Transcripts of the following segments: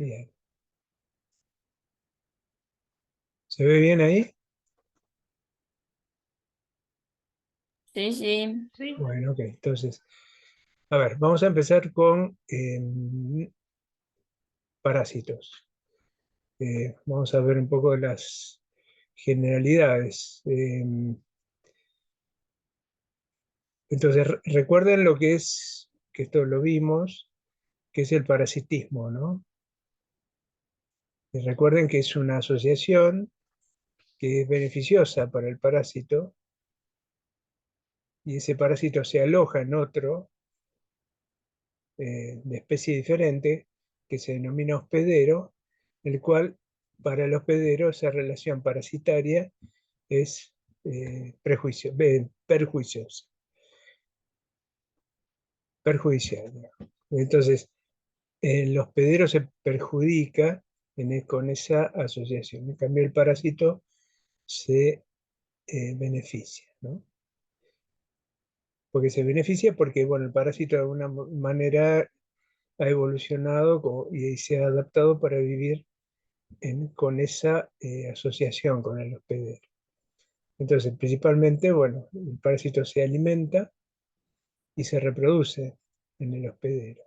Bien. ¿Se ve bien ahí? Sí, sí. Sí. Bueno, ok. Entonces, a ver, vamos a empezar con parásitos. Vamos a ver un poco las generalidades. Entonces, recuerden lo que es, que esto lo vimos, que es el parasitismo, ¿no? Y recuerden que es una asociación que es beneficiosa para el parásito y ese parásito se aloja en otro de especie diferente que se denomina hospedero, el cual para el hospedero esa relación parasitaria es perjuiciosa, perjudicial, ¿no? Entonces, el hospedero se perjudica con esa asociación. En cambio, el parásito se beneficia, ¿no? Porque se beneficia porque, bueno, el parásito de alguna manera ha evolucionado y se ha adaptado para vivir con esa asociación con el hospedero. Entonces, principalmente, bueno, el parásito se alimenta y se reproduce en el hospedero.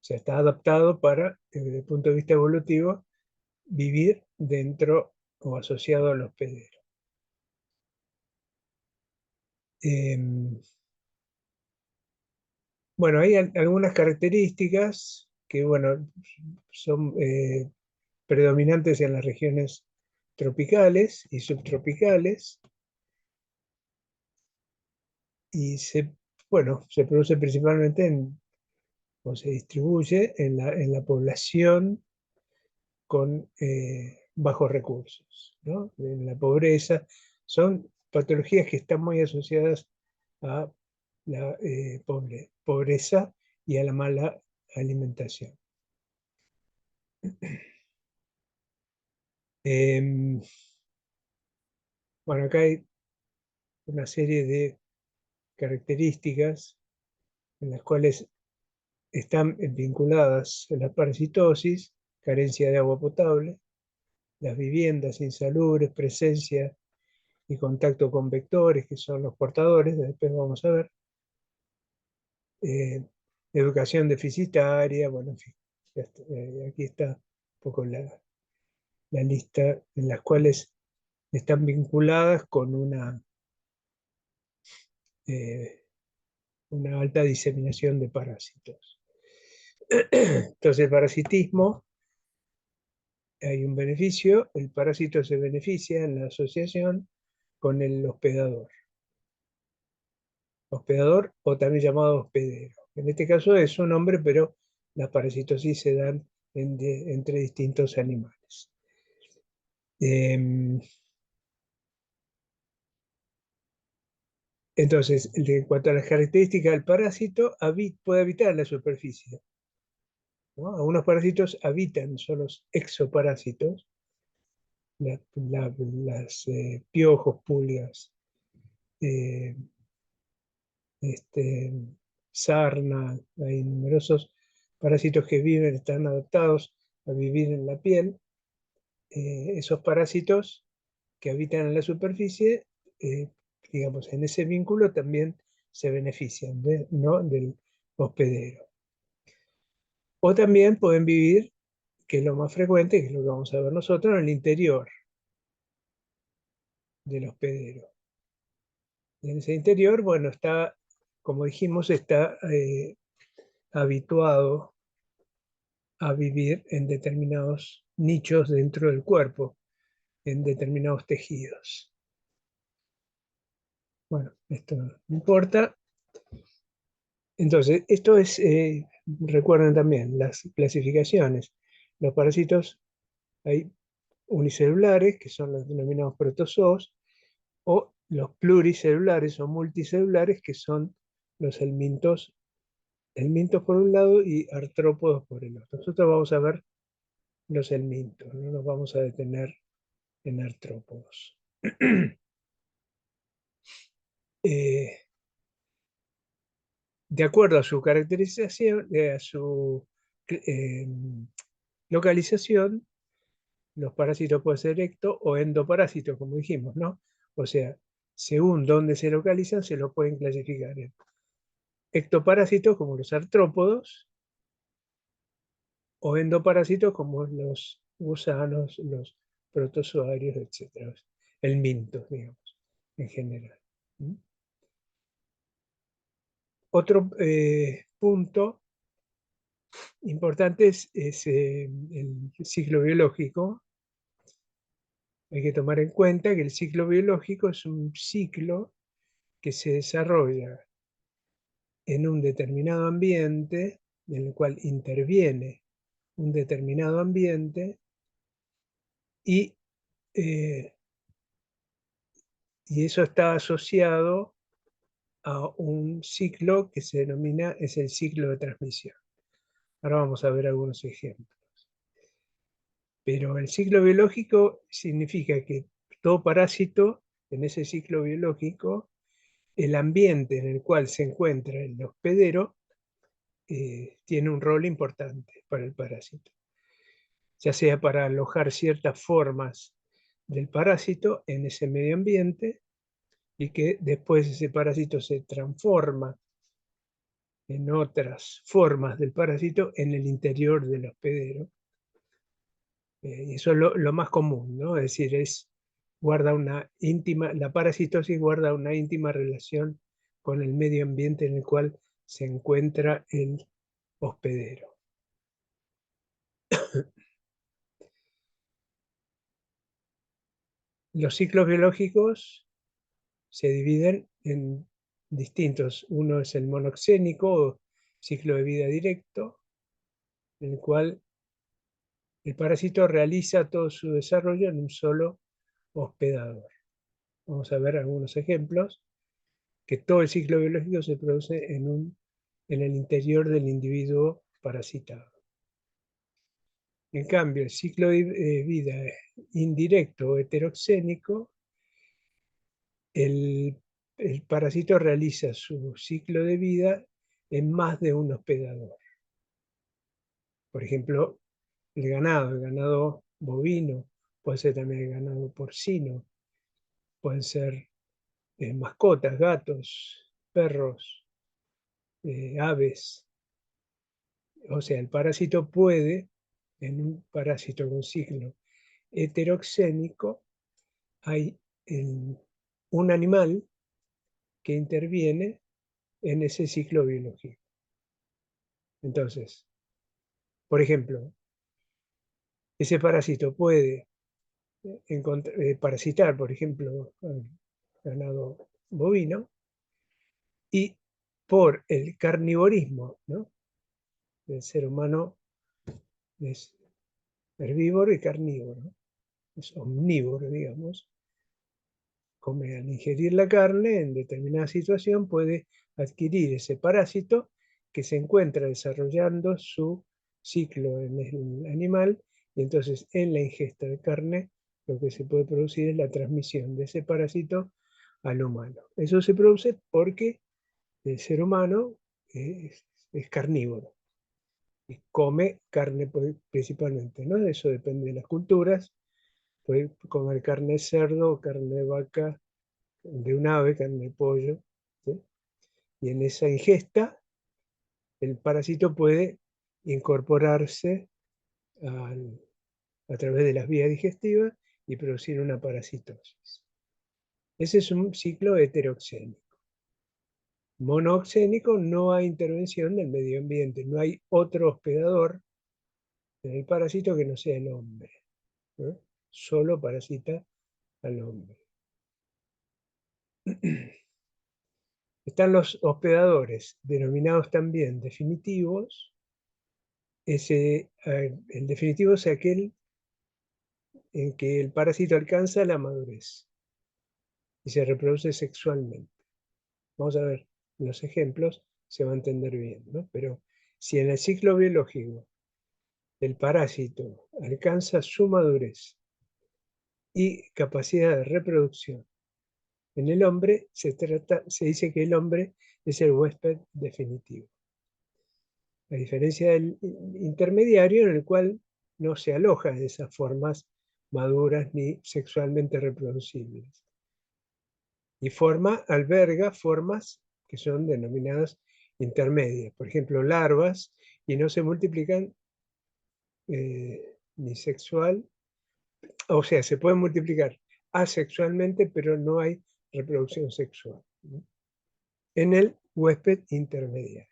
O sea, está adaptado para, desde el punto de vista evolutivo, vivir dentro o asociado al hospedero. Bueno, hay algunas características que, bueno, son predominantes en las regiones tropicales y subtropicales y bueno, se produce principalmente o se distribuye en la población con bajos recursos, ¿no? En la pobreza. Son patologías que están muy asociadas a la pobreza y a la mala alimentación. Em, bueno, acá hay una serie de características en las cuales están vinculadas a la parasitosis, carencia de agua potable, las viviendas insalubres, presencia y contacto con vectores, que son los portadores, después vamos a ver, eh, educación deficitaria, bueno, en fin, aquí está un poco la lista en las cuales están vinculadas con eh, una alta diseminación de parásitos. Entonces, el parasitismo, hay un beneficio, el parásito se beneficia en la asociación con el hospedador o también llamado hospedero. En este caso es un hombre, pero las parasitosis se dan entre distintos animales. Eh, entonces, en cuanto a las características del parásito, puede habitar en la superficie, ¿no? Algunos parásitos habitan, son los exoparásitos, las piojos, pulgas, eh, este, sarna, hay numerosos parásitos que están adaptados a vivir en la piel. Esos parásitos que habitan en la superficie, eh, digamos, en ese vínculo también se benefician ¿no? del hospedero. O también pueden vivir, que es lo más frecuente, que es lo que vamos a ver nosotros, en el interior del hospedero. Y en ese interior, bueno, está, como dijimos, está habituado a vivir en determinados nichos dentro del cuerpo, en determinados tejidos. Bueno, esto no importa. Entonces, esto es, recuerden también, las clasificaciones. Los parásitos hay unicelulares, que son los denominados protozoos, o los pluricelulares o multicelulares, que son los helmintos por un lado y artrópodos por el otro. Nosotros vamos a ver los helmintos, no nos vamos a detener en artrópodos. Eh, de acuerdo a su caracterización, a su eh, localización, los parásitos pueden ser ecto o endoparásitos, como dijimos, ¿no? O sea, según dónde se localizan, se los pueden clasificar en ectoparásitos, como los artrópodos, o endoparásitos, como los gusanos, los protozoarios, etc. El minto, digamos, en general. ¿Mm? Otro punto importante es el ciclo biológico. Hay que tomar en cuenta que el ciclo biológico es un ciclo que se desarrolla en un determinado ambiente, en el cual interviene un determinado ambiente y, eh, y eso está asociado a un ciclo que se denomina, es el ciclo de transmisión. Ahora vamos a ver algunos ejemplos. Pero el ciclo biológico significa que todo parásito, en ese ciclo biológico, el ambiente en el cual se encuentra el hospedero tiene un rol importante para el parásito, ya sea para alojar ciertas formas del parásito en ese medio ambiente y que después ese parásito se transforma en otras formas del parásito en el interior del hospedero. Y eso es lo más común, ¿no? Es decir, guarda una íntima, la parasitosis guarda una íntima relación con el medio ambiente en el cual se encuentra el hospedero. Los ciclos biológicos se dividen en distintos. Uno es el monoxénico o ciclo de vida directo, en el cual el parásito realiza todo su desarrollo en un solo hospedador. Vamos a ver algunos ejemplos, que todo el ciclo biológico se produce en el interior del individuo parasitado. En cambio, el ciclo de vida indirecto o heteroxénico, el parásito realiza su ciclo de vida en más de un hospedador. Por ejemplo, el ganado bovino, puede ser también el ganado porcino, pueden ser mascotas, gatos, perros, aves. O sea, el parásito puede, en un parásito con ciclo heteroxénico, hay un animal que interviene en ese ciclo biológico. Entonces, por ejemplo, ese parásito puede parasitar, por ejemplo, al ganado bovino, y por el carnivorismo, ¿no?, del ser humano, es herbívoro y carnívoro, es omnívoro, digamos, al ingerir la carne en determinada situación puede adquirir ese parásito que se encuentra desarrollando su ciclo en el animal, y entonces en la ingesta de carne lo que se puede producir es la transmisión de ese parásito al humano. Eso se produce porque el ser humano es carnívoro y come carne principalmente, ¿no? Eso depende de las culturas. Puede comer carne de cerdo, carne de vaca, de un ave, carne de pollo, ¿sí? Y en esa ingesta el parásito puede incorporarse a través de las vías digestivas y producir una parasitosis. Ese es un ciclo heteroxénico. Monooxénico, no hay intervención del medio ambiente, no hay otro hospedador en el parásito que no sea el hombre, ¿no? Solo parasita al hombre. Están los hospedadores, denominados también definitivos. El definitivo es aquel en que el parásito alcanza la madurez y se reproduce sexualmente. Vamos a ver los ejemplos, se va a entender bien, ¿no? Pero si en el ciclo biológico el parásito alcanza su madurez y capacidad de reproducción en el hombre, se dice que el hombre es el huésped definitivo. A diferencia del intermediario, en el cual no se aloja en esas formas maduras ni sexualmente reproducibles. Y alberga formas que son denominadas intermedias, por ejemplo, larvas, y no se multiplican ni sexual, o sea, se pueden multiplicar asexualmente, pero no hay reproducción sexual, ¿no? En el huésped intermediario.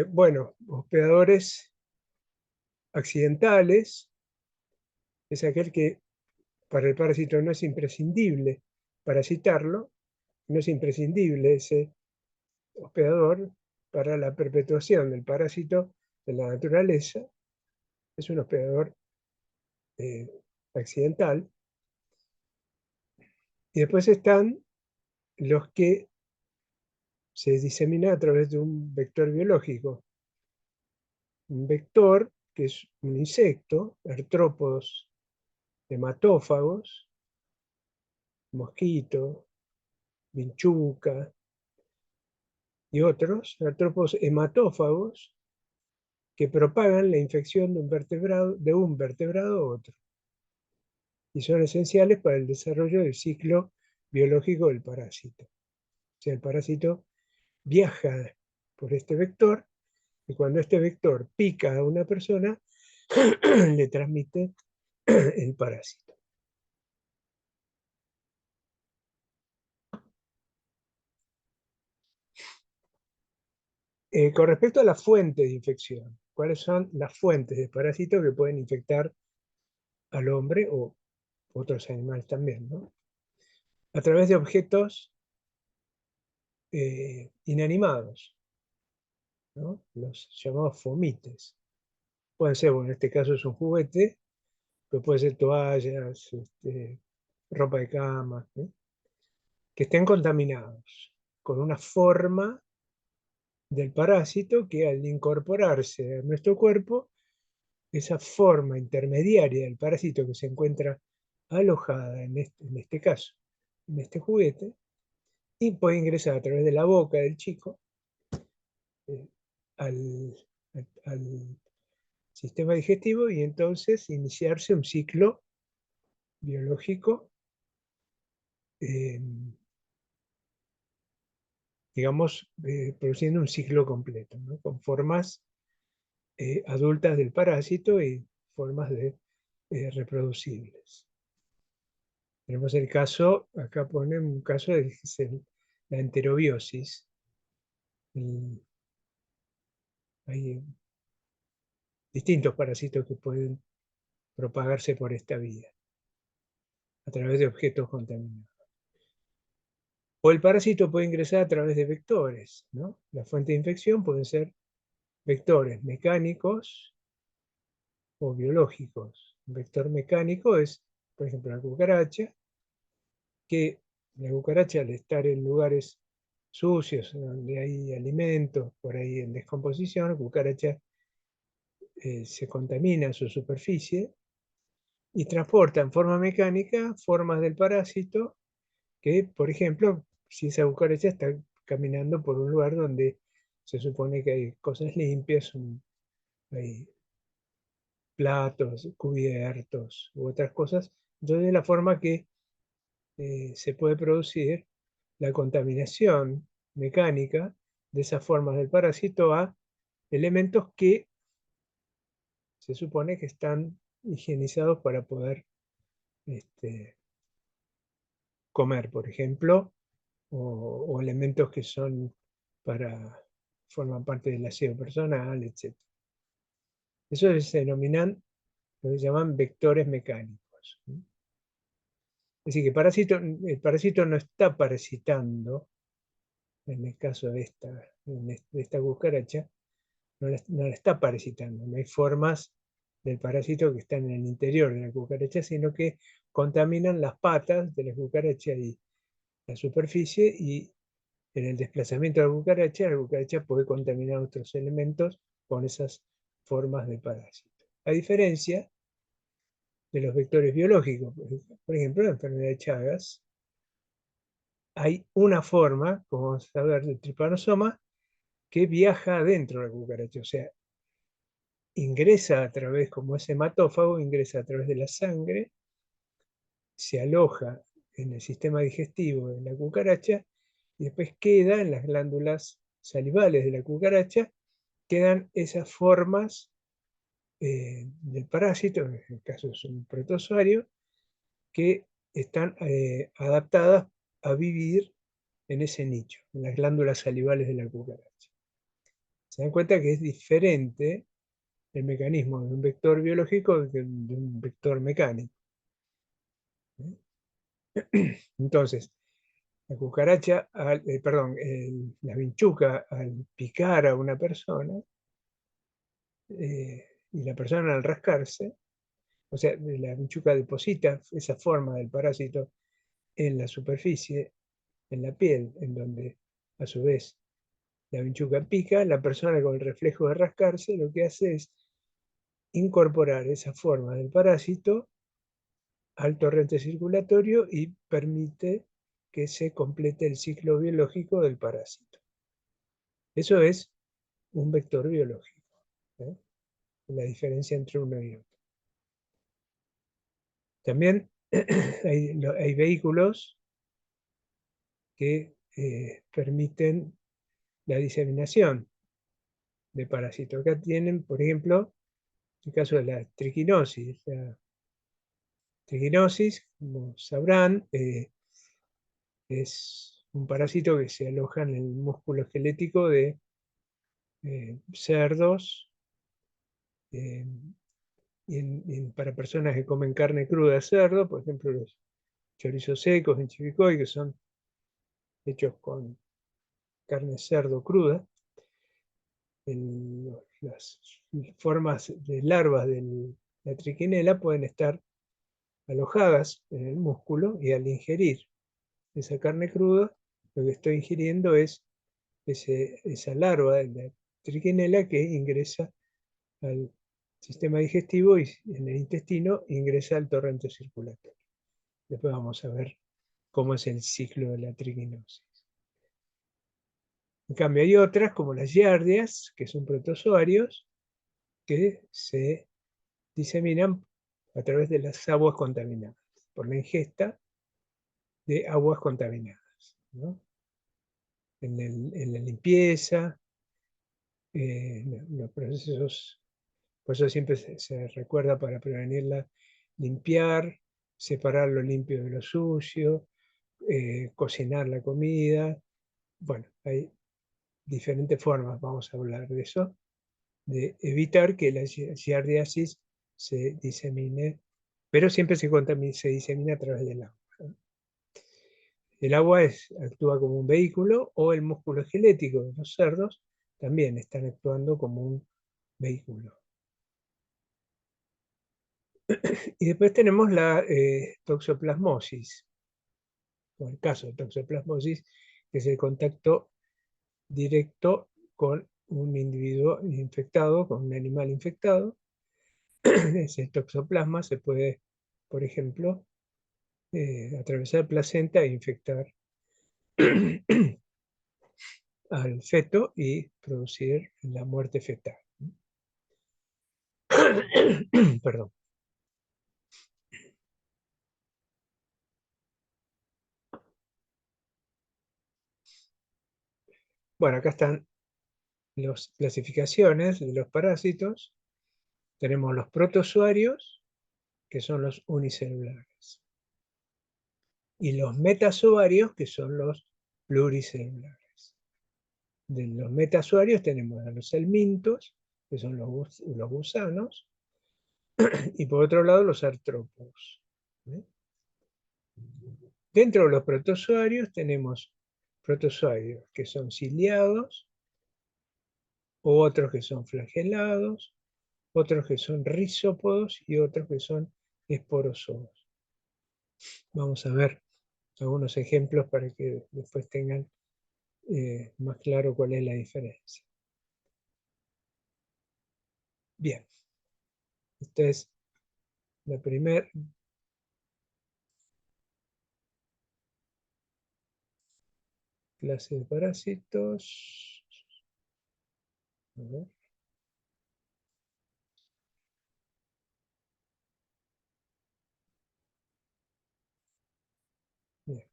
Bueno, hospedadores accidentales es aquel que para el parásito no es imprescindible parasitarlo, no es imprescindible ese hospedador para la perpetuación del parásito de la naturaleza, es un hospedador eh, accidental. Y después están los que se diseminan a través de un vector biológico. Un vector que es un insecto, artrópodos hematófagos, mosquito, vinchuca y otros, artrópodos hematófagos que propagan la infección de un vertebrado a otro y son esenciales para el desarrollo del ciclo biológico del parásito. O sea, el parásito viaja por este vector y cuando este vector pica a una persona, le transmite el parásito. Con respecto a la fuente de infección, ¿cuáles son las fuentes de parásitos que pueden infectar al hombre o otros animales también, ¿no? A través de objetos inanimados, ¿no? Los llamados fomites. Pueden ser, bueno, en este caso es un juguete, pero puede ser toallas, ropa de cama, ¿no? Que estén contaminados con una forma del parásito que al incorporarse a nuestro cuerpo, esa forma intermediaria del parásito que se encuentra alojada en este caso, en este juguete, y puede ingresar a través de la boca del chico eh, al, al sistema digestivo y entonces iniciarse un ciclo biológico, eh, digamos, produciendo un ciclo completo, ¿no? Con formas adultas del parásito y formas reproducibles. Tenemos el caso, acá pone un caso de la enterobiosis. Y hay distintos parásitos que pueden propagarse por esta vía, a través de objetos contaminados. O el parásito puede ingresar a través de vectores, ¿no? La fuente de infección pueden ser vectores mecánicos o biológicos. Un vector mecánico es, por ejemplo, la cucaracha, que la cucaracha al estar en lugares sucios, donde hay alimentos por ahí en descomposición, la cucaracha se contamina su superficie y transporta en forma mecánica formas del parásito que, por ejemplo, si esa cucaracha está caminando por un lugar donde se supone que hay cosas limpias, hay platos, cubiertos u otras cosas, entonces la forma que se puede producir la contaminación mecánica de esas formas del parásito a elementos que se supone que están higienizados para poder este, comer, por ejemplo, o elementos que son forman parte del aseo personal, etc. Eso se denominan, lo que se llaman vectores mecánicos. Es decir, que el parásito no está parasitando, en el caso de esta cucaracha, no la está parasitando. No hay formas del parásito que están en el interior de la cucaracha, sino que contaminan las patas de la cucaracha y la superficie, y en el desplazamiento de la cucaracha puede contaminar otros elementos con esas formas de parásito. A diferencia de los vectores biológicos, por ejemplo, la enfermedad de Chagas, hay una forma, como vamos a ver, del tripanosoma, que viaja adentro de la cucaracha, o sea, ingresa a través, como es hematófago, ingresa a través de la sangre, se aloja en el sistema digestivo de la cucaracha y después queda en las glándulas salivales de la cucaracha, quedan esas formas del parásito, en este caso es un protozoario, que están adaptadas a vivir en ese nicho, en las glándulas salivales de la cucaracha. Se dan cuenta que es diferente el mecanismo de un vector biológico que de un vector mecánico. Entonces, la cucaracha, perdón, la vinchuca al picar a una persona y la persona al rascarse, o sea, la vinchuca deposita esa forma del parásito en la superficie, en la piel, en donde a su vez la vinchuca pica, la persona con el reflejo de rascarse lo que hace es incorporar esa forma del parásito al torrente circulatorio y permite que se complete el ciclo biológico del parásito. Eso es un vector biológico, ¿eh? La diferencia entre uno y otro. También hay vehículos que permiten la diseminación de parásitos. Acá tienen, por ejemplo, el caso de la triquinosis. La triquinosis, como sabrán, es un parásito que se aloja en el músculo esquelético de cerdos, eh, y para personas que comen carne cruda de cerdo, por ejemplo, los chorizos secos en Chivicoy, que son hechos con carne de cerdo cruda, las formas de larvas de la triquinela pueden estar alojadas en el músculo y al ingerir esa carne cruda, lo que estoy ingiriendo es esa larva de la triquinela que ingresa al sistema digestivo y en el intestino ingresa al torrente circulatorio. Después vamos a ver cómo es el ciclo de la triquinosis. En cambio hay otras como las giardias, que son protozoarios, que se diseminan a través de las aguas contaminadas, por la ingesta de aguas contaminadas, ¿no? En la limpieza, los procesos, por eso siempre se recuerda para prevenirla, limpiar, separar lo limpio de lo sucio, cocinar la comida. Bueno, hay diferentes formas, vamos a hablar de eso, de evitar que la giardiasis se disemine, pero siempre se disemina a través del agua. El agua actúa como un vehículo o el músculo esquelético de los cerdos también están actuando como un vehículo. Y después tenemos la toxoplasmosis, o el caso de toxoplasmosis, que es el contacto directo con un individuo infectado, con un animal infectado. Ese toxoplasma se puede, por ejemplo, atravesar placenta e infectar al feto y producir la muerte fetal. Perdón. Bueno, acá están las clasificaciones de los parásitos. Tenemos los protozoarios, que son los unicelulares, y los metazoarios, que son los pluricelulares. De los metazoarios tenemos a los helmintos, que son los gusanos, y por otro lado los artrópodos. ¿Eh? Dentro de los protozoarios tenemos protozoarios que son ciliados, otros que son flagelados, otros que son rizópodos y otros que son esporozoos. Vamos a ver algunos ejemplos para que después tengan más claro cuál es la diferencia. Bien, esta es la primera clase de parásitos. A ver. Bien.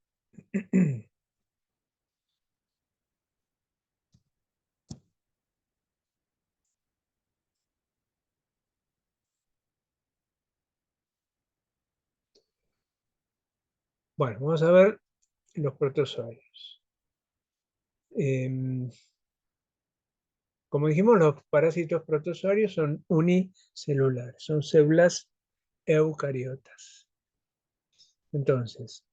Bueno, vamos a ver los protozoarios. Como dijimos, los parásitos protozoarios son unicelulares, son células eucariotas. Entonces,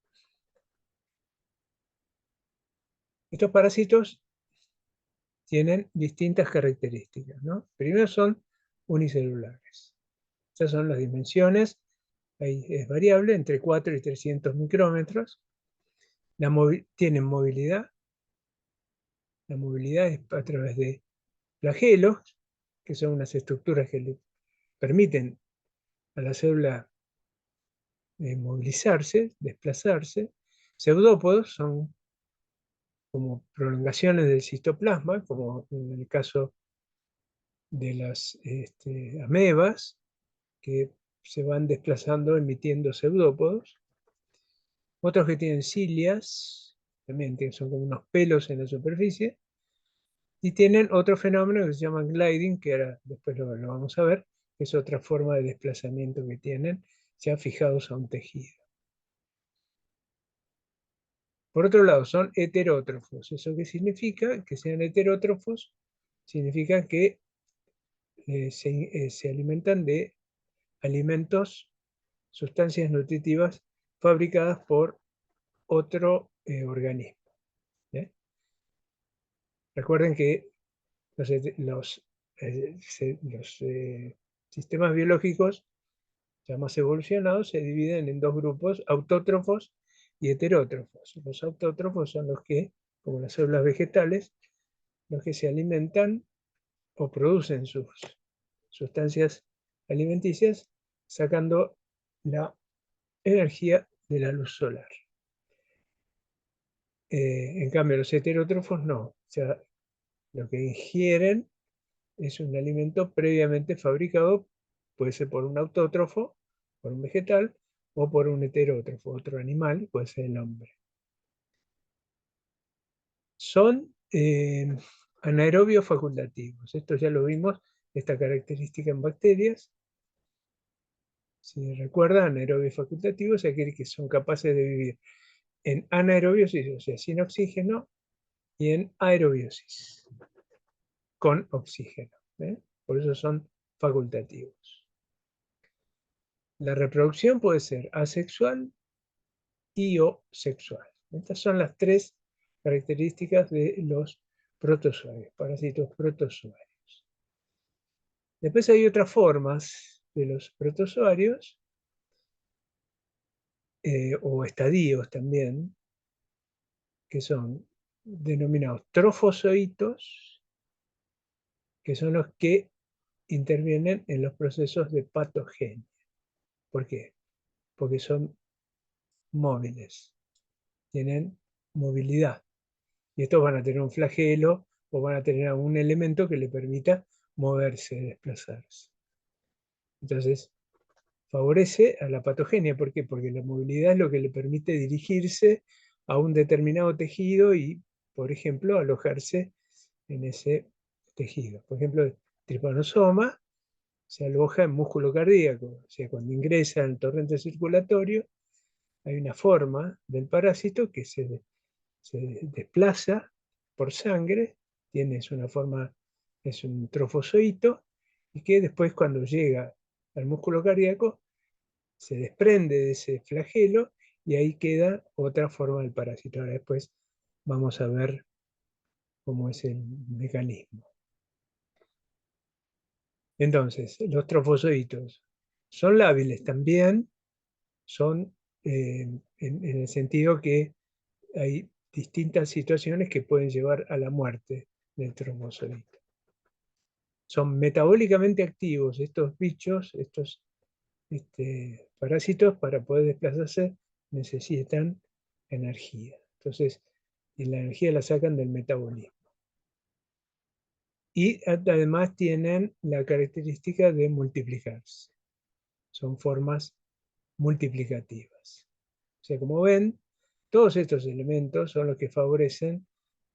estos parásitos tienen distintas características, ¿no? Primero son unicelulares. Estas son las dimensiones, ahí es variable, entre 4 y 300 micrómetros. Tienen movilidad. La movilidad es a través de flagelos, que son unas estructuras que le permiten a la célula movilizarse, desplazarse. Pseudópodos son como prolongaciones del citoplasma, como en el caso de las amebas, que se van desplazando emitiendo pseudópodos. Otros que tienen cilias, también son como unos pelos en la superficie, y tienen otro fenómeno que se llama gliding, que ahora después lo vamos a ver, que es otra forma de desplazamiento que tienen, ya fijados a un tejido. Por otro lado, son heterótrofos. ¿Eso qué significa? Que sean heterótrofos significa que se alimentan de alimentos, sustancias nutritivas fabricadas por otro organismo. ¿Eh? Recuerden que los sistemas biológicos ya más evolucionados se dividen en dos grupos, autótrofos y heterótrofos. Los autótrofos son los que, como las células vegetales, los que se alimentan o producen sus sustancias alimenticias sacando la energía de la luz solar. En cambio, los heterótrofos no. O sea, lo que ingieren es un alimento previamente fabricado, puede ser por un autótrofo, por un vegetal, o por un heterótrofo, otro animal, puede ser el hombre. Son anaerobios facultativos. Esto ya lo vimos, esta característica en bacterias. Si recuerdan, anaerobios facultativos es aquellos que son capaces de vivir en anaerobiosis, o sea, sin oxígeno, y en aerobiosis, con oxígeno. Por eso son facultativos. La reproducción puede ser asexual y o sexual. Estas son las tres características de los protozoarios, parásitos protozoarios. Después hay otras formas de los protozoarios, o estadios también, que son denominados trofozoitos, que son los que intervienen en los procesos de patogenia. ¿Por qué? Porque son móviles, tienen movilidad. Y estos van a tener un flagelo o van a tener algún elemento que le permita moverse, desplazarse. Entonces, favorece a la patogenia. ¿Por qué? Porque la movilidad es lo que le permite dirigirse a un determinado tejido y, por ejemplo, alojarse en ese tejido. Por ejemplo, el tripanosoma se aloja en músculo cardíaco. O sea, cuando ingresa en el torrente circulatorio, hay una forma del parásito que se desplaza por sangre, es un trofozoito, y que después cuando llega al músculo cardíaco se desprende de ese flagelo y ahí queda otra forma del parásito. Ahora después vamos a ver cómo es el mecanismo. Entonces, los trofozoitos son lábiles también, son en el sentido que hay distintas situaciones que pueden llevar a la muerte del trofozoito. Son metabólicamente activos estos bichos, estos parásitos, para poder desplazarse necesitan energía. Entonces, y la energía la sacan del metabolismo. y además tienen la característica de multiplicarse. Son formas multiplicativas. O sea, como ven, todos estos elementos son los que favorecen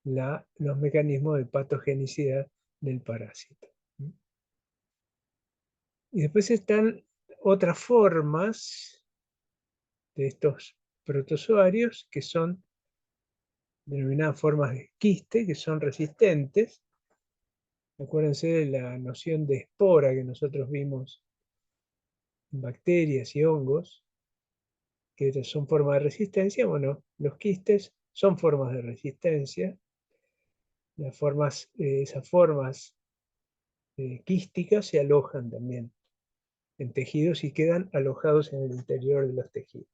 los mecanismos de patogenicidad del parásito. Y después están otras formas de estos protozoarios que son denominadas formas de quiste, que son resistentes. Acuérdense de la noción de espora que nosotros vimos en bacterias y hongos, que son formas de resistencia. Bueno, los quistes son formas de resistencia. Esas formas quísticas se alojan también en tejidos y quedan alojados en el interior de los tejidos.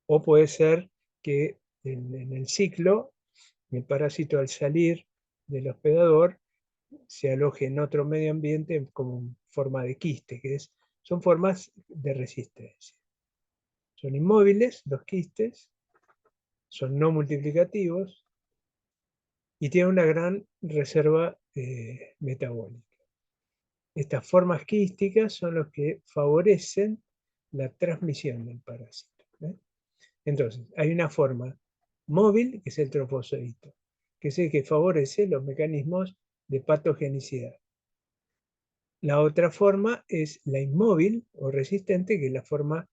O puede ser que en el ciclo, el parásito al salir del hospedador se aloje en otro medio ambiente como forma de quiste, son formas de resistencia. Son inmóviles los quistes, son no multiplicativos y tienen una gran reserva metabólica. Estas formas quísticas son los que favorecen la transmisión del parásito. Entonces, hay una forma móvil, que es el trofozoito, que es el que favorece los mecanismos de patogenicidad. La otra forma es la inmóvil o resistente, que es la forma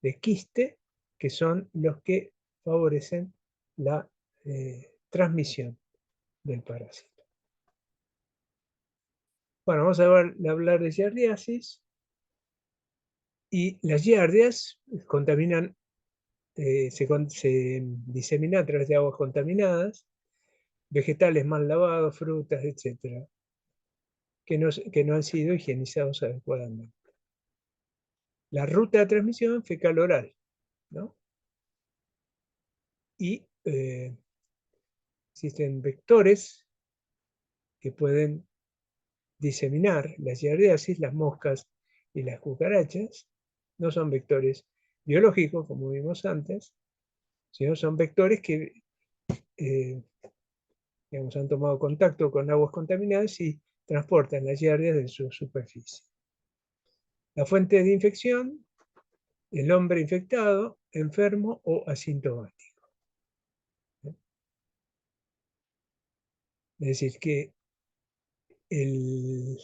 de quiste, que son los que favorecen la transmisión del parásito. Bueno, vamos a hablar de giardiasis. Y las giardias contaminan, se diseminan a través de aguas contaminadas, vegetales mal lavados, frutas, etc., que no han sido higienizados adecuadamente. La ruta de transmisión fecal-oral, ¿no? Y existen vectores que pueden diseminar la giardiasis, las moscas y las cucarachas. No son vectores biológicos, como vimos antes, sino son vectores que digamos, han tomado contacto con aguas contaminadas y transportan las giardias de su superficie. La fuente de infección, el hombre infectado, enfermo o asintomático. Es decir, que el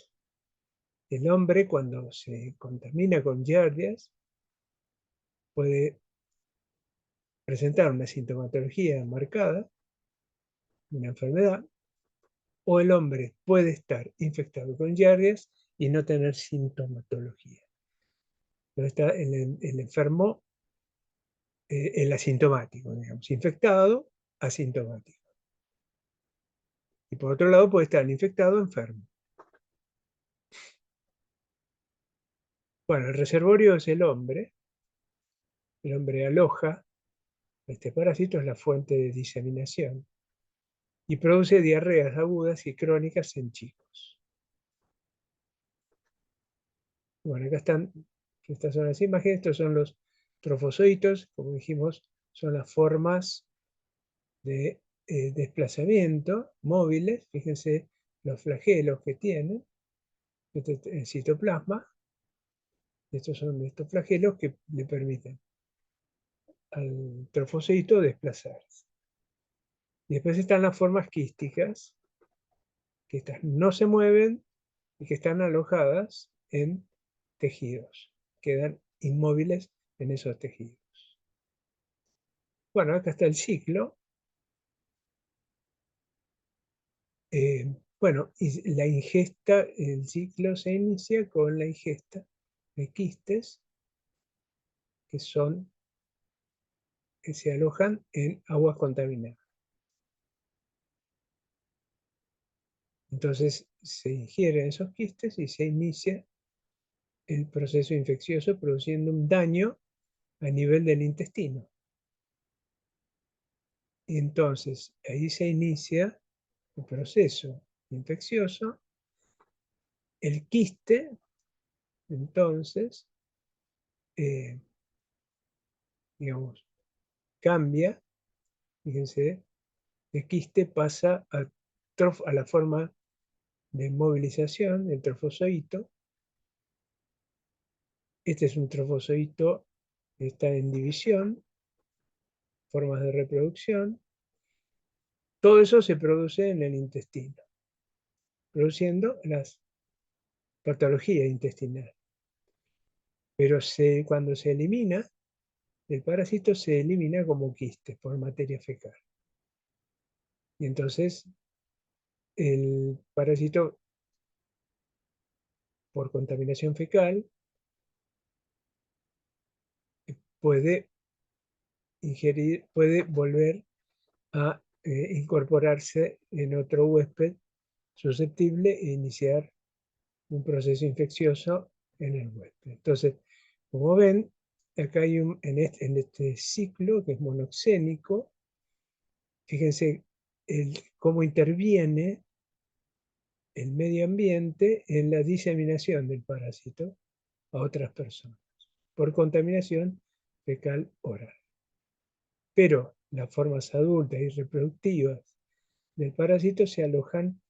hombre, cuando se contamina con giardias, puede presentar una sintomatología marcada, una enfermedad, o el hombre puede estar infectado con giardias y no tener sintomatología. Pero está el enfermo, el asintomático, digamos, infectado, asintomático. Y por otro lado puede estar el infectado, enfermo. Bueno, el reservorio es el hombre aloja este parásito, es la fuente de diseminación, y produce diarreas agudas y crónicas en chicos. Bueno, estas son las imágenes, estos son los trofozoitos, como dijimos, son las formas de desplazamiento móviles. Fíjense los flagelos que tienen, este es el citoplasma. Estos son estos flagelos que le permiten al trofozoito desplazarse. Y después están las formas quísticas, que estas no se mueven y que están alojadas en tejidos, quedan inmóviles en esos tejidos. Bueno, acá está el ciclo. Bueno, y la ingesta, el ciclo se inicia con la ingesta de quistes que se alojan en aguas contaminadas. Entonces se ingieren esos quistes y se inicia el proceso infeccioso produciendo un daño a nivel del intestino. Y entonces ahí se inicia el proceso infeccioso. El quiste, entonces, digamos, cambia. Fíjense, el quiste pasa a la forma de movilización, el trofozoito. Este es un trofozoito que está en división, formas de reproducción. Todo eso se produce en el intestino, produciendo las patologías intestinales. Pero cuando se elimina, el parásito se elimina como quiste por materia fecal. Y entonces el parásito, por contaminación fecal, puede ingerir, puede volver a incorporarse en otro huésped susceptible e iniciar un proceso infeccioso en el huésped. Entonces, como ven, acá hay en este ciclo que es monoxénico, fíjense cómo interviene el medio ambiente en la diseminación del parásito a otras personas por contaminación fecal oral. Pero las formas adultas y reproductivas del parásito se alojan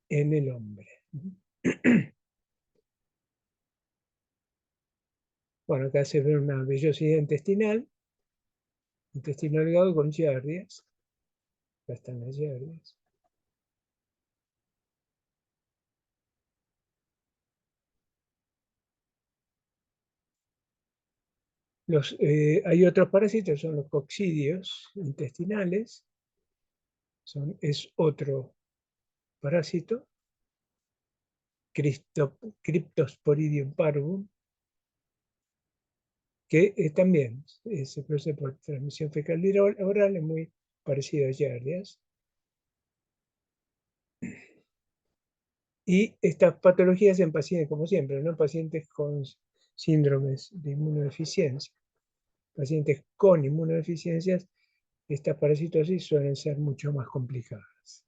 en el hombre. Bueno, acá se ve una vellosidad intestinal, intestino delgado con giardias. Acá están las giardias. Hay otros parásitos, son los coccidios intestinales. Es otro parásito, Cryptosporidium parvum, que también se produce por transmisión fecal oral, es muy parecido a Giardias. Y estas patologías en pacientes, como siempre, ¿no? Pacientes con síndromes de inmunodeficiencia. Pacientes con inmunodeficiencias, estas parasitosis suelen ser mucho más complicadas.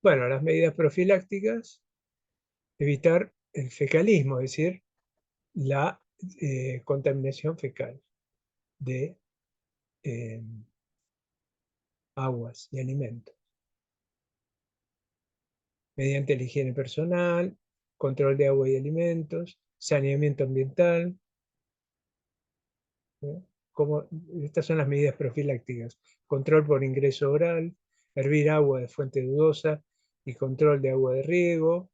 Bueno, las medidas profilácticas, evitar el fecalismo, es decir, la contaminación fecal de aguas y alimentos. Mediante la higiene personal, control de agua y alimentos, saneamiento ambiental. Estas son las medidas profilácticas. Control por ingreso oral, hervir agua de fuente dudosa y control de agua de riego,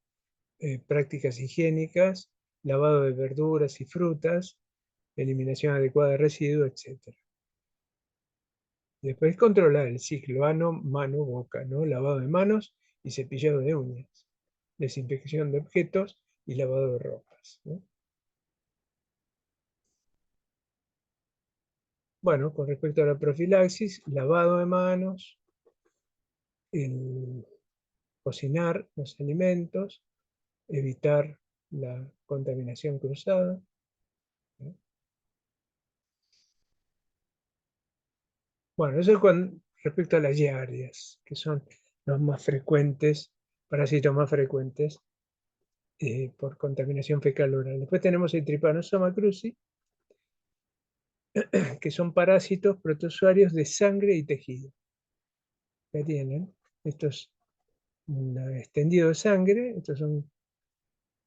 prácticas higiénicas, lavado de verduras y frutas, eliminación adecuada de residuos, etc. Después controlar el ciclo ano, mano, boca, ¿no? Lavado de manos y cepillado de uñas, desinfección de objetos y lavado de ropas, ¿no? Bueno, con respecto a la profilaxis, lavado de manos, cocinar los alimentos, evitar la contaminación cruzada, ¿no? Bueno, eso es con respecto a las giardias, que son los más frecuentes, parásitos más frecuentes por contaminación fecal oral. Después tenemos el Trypanosoma cruzi, que son parásitos protozoarios de sangre y tejido. Ya tienen, esto es un extendido de sangre, estos son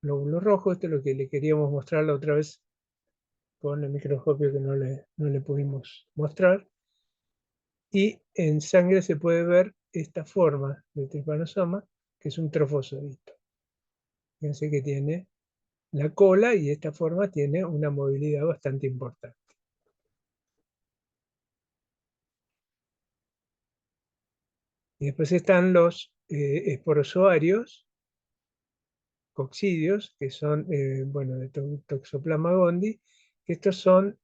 glóbulos rojos, esto es lo que le queríamos mostrar la otra vez con el microscopio que no le pudimos mostrar. Y en sangre se puede ver esta forma de trypanosoma, que es un trofozoito. Fíjense que tiene la cola y esta forma tiene una movilidad bastante importante. Y después están los esporozoarios, coccidios, que son, bueno, de Toxoplasma gondii, que estos son,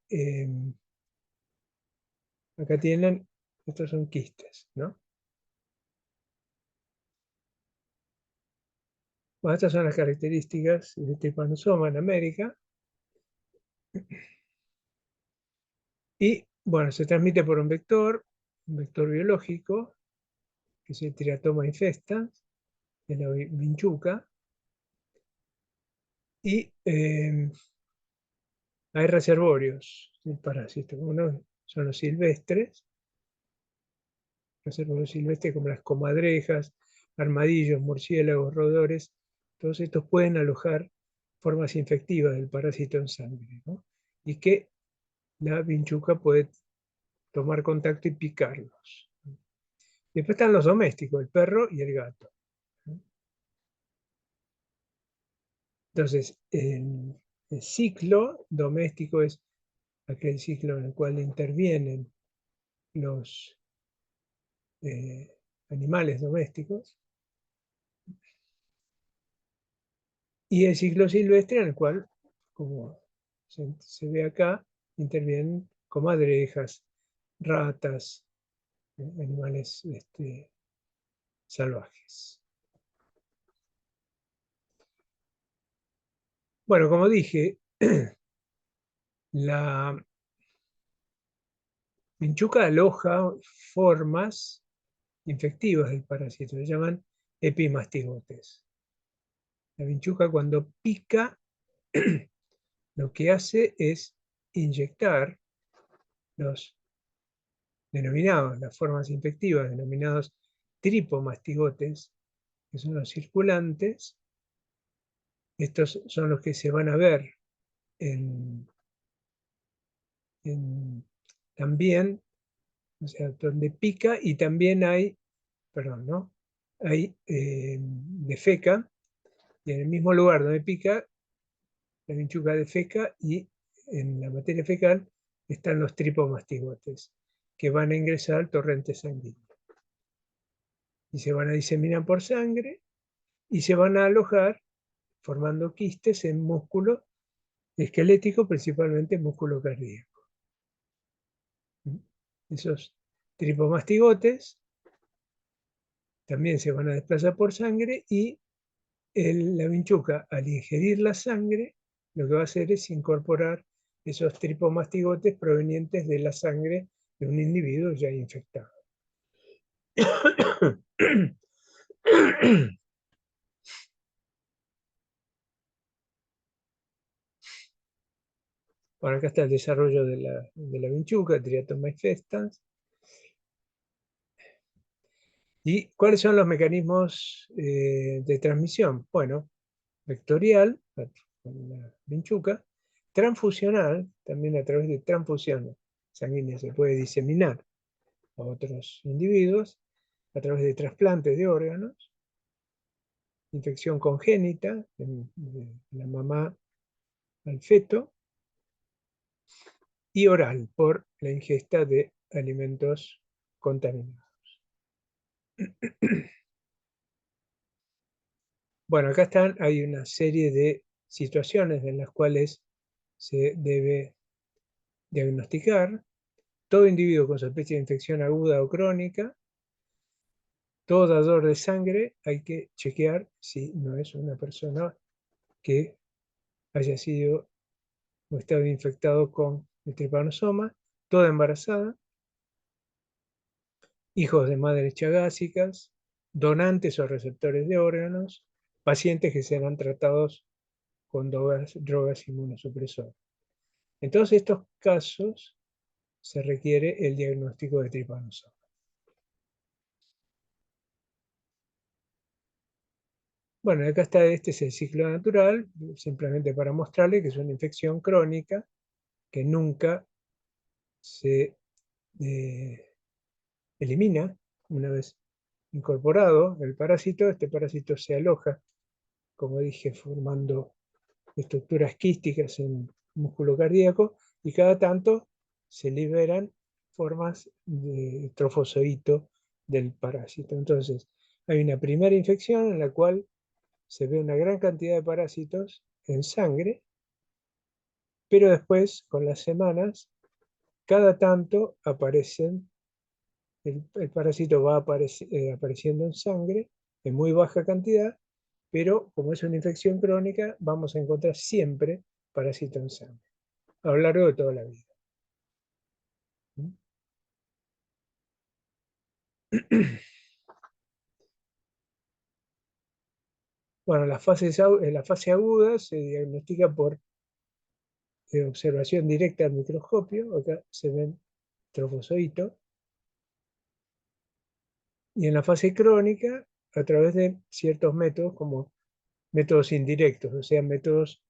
acá tienen, estos son quistes, ¿no? Bueno, estas son las características del trypanosoma en América. Y, bueno, se transmite por un vector biológico, que es el Triatoma infestans, de la vinchuca, y hay reservorios del parásito. Uno son los silvestres, los herbívoros silvestres como las comadrejas, armadillos, murciélagos, roedores, todos estos pueden alojar formas infectivas del parásito en sangre, ¿no? Y que la vinchuca puede tomar contacto y picarlos. Después están los domésticos, el perro y el gato. Entonces, el ciclo doméstico es aquel ciclo en el cual intervienen los animales domésticos, y el ciclo silvestre en el cual, como se ve acá, intervienen comadrejas, ratas, animales salvajes. Bueno, como dije, la vinchuca aloja formas infectivas del parásito, se llaman epimastigotes. La vinchuca cuando pica lo que hace es inyectar los denominados, las formas infectivas denominados tripomastigotes, que son los circulantes. Estos son los que se van a ver en, también, o sea, donde pica y también hay, perdón, ¿no? Hay defeca, y en el mismo lugar donde pica, la vinchuca defeca y en la materia fecal están los tripomastigotes, que van a ingresar al torrente sanguíneo. Y se van a diseminar por sangre y se van a alojar formando quistes en músculo esquelético, principalmente músculo cardíaco. Esos tripomastigotes también se van a desplazar por sangre y la vinchuca, al ingerir la sangre, lo que va a hacer es incorporar esos tripomastigotes provenientes de la sangre de un individuo ya infectado. Bueno, acá está el desarrollo de la vinchuca, Triatoma infestans. ¿Y cuáles son los mecanismos de transmisión? Bueno, vectorial, con la vinchuca, transfusional, también a través de transfusiones sanguíneas se puede diseminar a otros individuos, a través de trasplantes de órganos, infección congénita de la mamá al feto, y oral, por la ingesta de alimentos contaminados. Bueno, acá hay una serie de situaciones en las cuales se debe diagnosticar. Todo individuo con sospecha de infección aguda o crónica, todo dador de sangre, hay que chequear si no es una persona que haya sido o estado infectado con el tripanosoma, toda embarazada, hijos de madres chagásicas, donantes o receptores de órganos, pacientes que serán tratados con drogas inmunosupresoras. En todos estos casos se requiere el diagnóstico de tripanosoma. Bueno, acá está, este es el ciclo natural, simplemente para mostrarle que es una infección crónica que nunca se elimina. Una vez incorporado el parásito, este parásito se aloja, como dije, formando estructuras quísticas en músculo cardíaco, y cada tanto se liberan formas de trofozoito del parásito. Entonces, hay una primera infección en la cual se ve una gran cantidad de parásitos en sangre, pero después, con las semanas, cada tanto aparecen, el parásito va apareciendo en sangre en muy baja cantidad, pero como es una infección crónica, vamos a encontrar siempre parásito en sangre, a lo largo de toda la vida. Bueno, la fase aguda se diagnostica por observación directa al microscopio. Acá se ven trofozoitos. Y en la fase crónica, a través de ciertos métodos, como métodos indirectos, o sea, métodos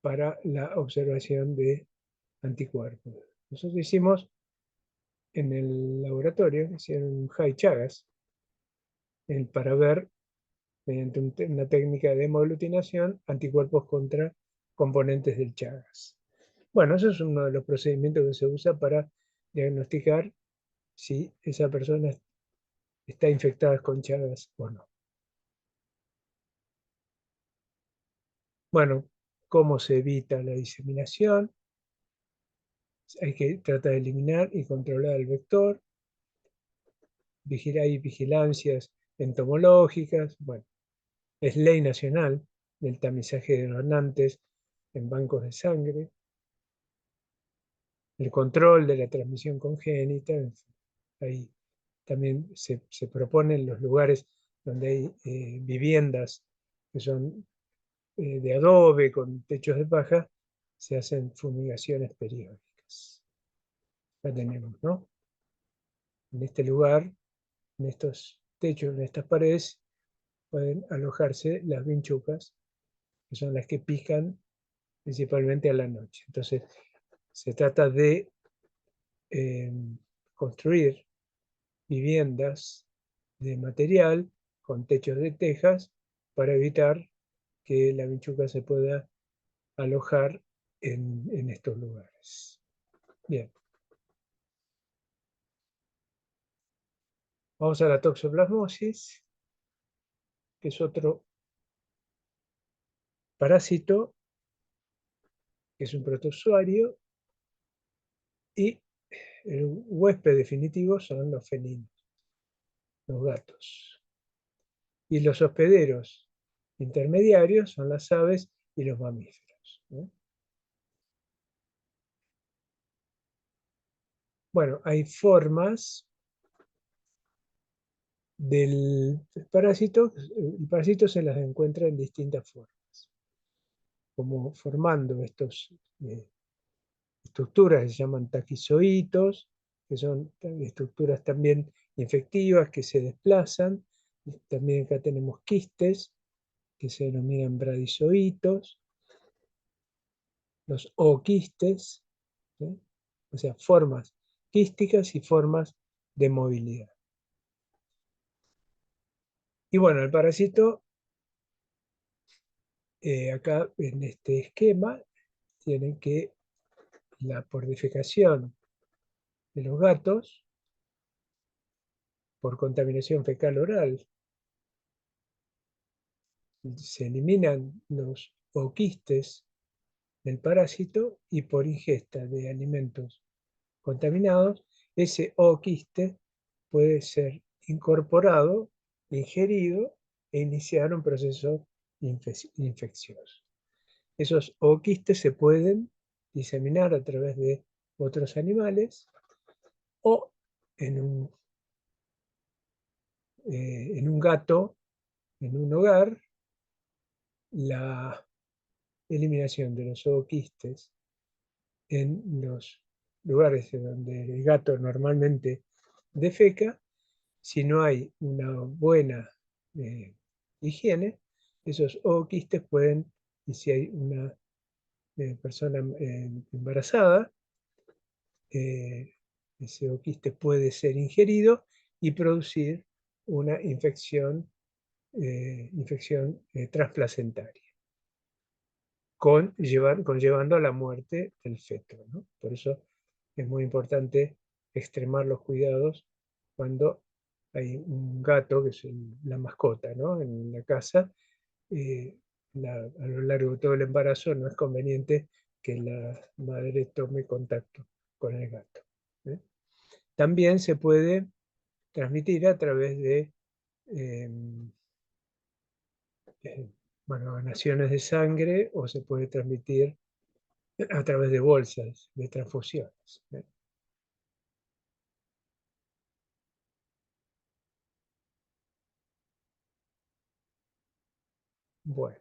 para la observación de anticuerpos. Nosotros hicimos en el laboratorio, hicieron high Chagas, para ver, mediante una técnica de hemoaglutinación, anticuerpos contra componentes del Chagas. Bueno, eso es uno de los procedimientos que se usa para diagnosticar si esa persona está infectada con Chagas o no. Bueno, ¿cómo se evita la diseminación? Hay que tratar de eliminar y controlar el vector. Hay vigilancias entomológicas. Bueno, es ley nacional del tamizaje de donantes en bancos de sangre, el control de la transmisión congénita. Ahí también se proponen los lugares donde hay viviendas que son de adobe con techos de paja, se hacen fumigaciones periódicas. La tenemos, ¿no? En este lugar, en estos techos, en estas paredes, pueden alojarse las vinchucas, que son las que pican principalmente a la noche. Entonces, se trata de eh, construir viviendas de material con techos de tejas para evitar que la vinchuca se pueda alojar en estos lugares. Bien, vamos a la toxoplasmosis, que es otro parásito, que es un protozoario, y el huésped definitivo son los felinos, los gatos. Y los hospederos intermediarios son las aves y los mamíferos, ¿no? Bueno, hay formas del parásito. El parásito se las encuentra en distintas formas, como formando estos estructuras que se llaman taquizoitos, que son estructuras también infectivas que se desplazan. También acá tenemos quistes, que se denominan bradizoitos, los oquistes, ¿sí? O sea, formas quísticas y formas de movilidad. Y bueno, el parásito, acá en este esquema, tienen que por defecación de los gatos, por contaminación fecal oral, se eliminan los oquistes del parásito y por ingesta de alimentos contaminados, ese oquiste puede ser incorporado, ingerido e iniciar un proceso infeccioso. Esos oquistes se pueden diseminar a través de otros animales o en un gato, en un hogar, la eliminación de los zooquistes en los lugares en donde el gato normalmente defeca. Si no hay una buena eh, higiene, esos zooquistes pueden, y si hay una persona embarazada, ese zooquiste puede ser ingerido y producir una infección transplacentaria, conllevando a la muerte del feto, ¿no? Por eso es muy importante extremar los cuidados cuando hay un gato, que es la mascota, ¿no? En la casa. eh, a lo largo de todo el embarazo no es conveniente que la madre tome contacto con el gato, ¿eh? También se puede transmitir a través de eh, bueno, donaciones de sangre, o se puede transmitir a través de bolsas de transfusiones, ¿eh? Bueno,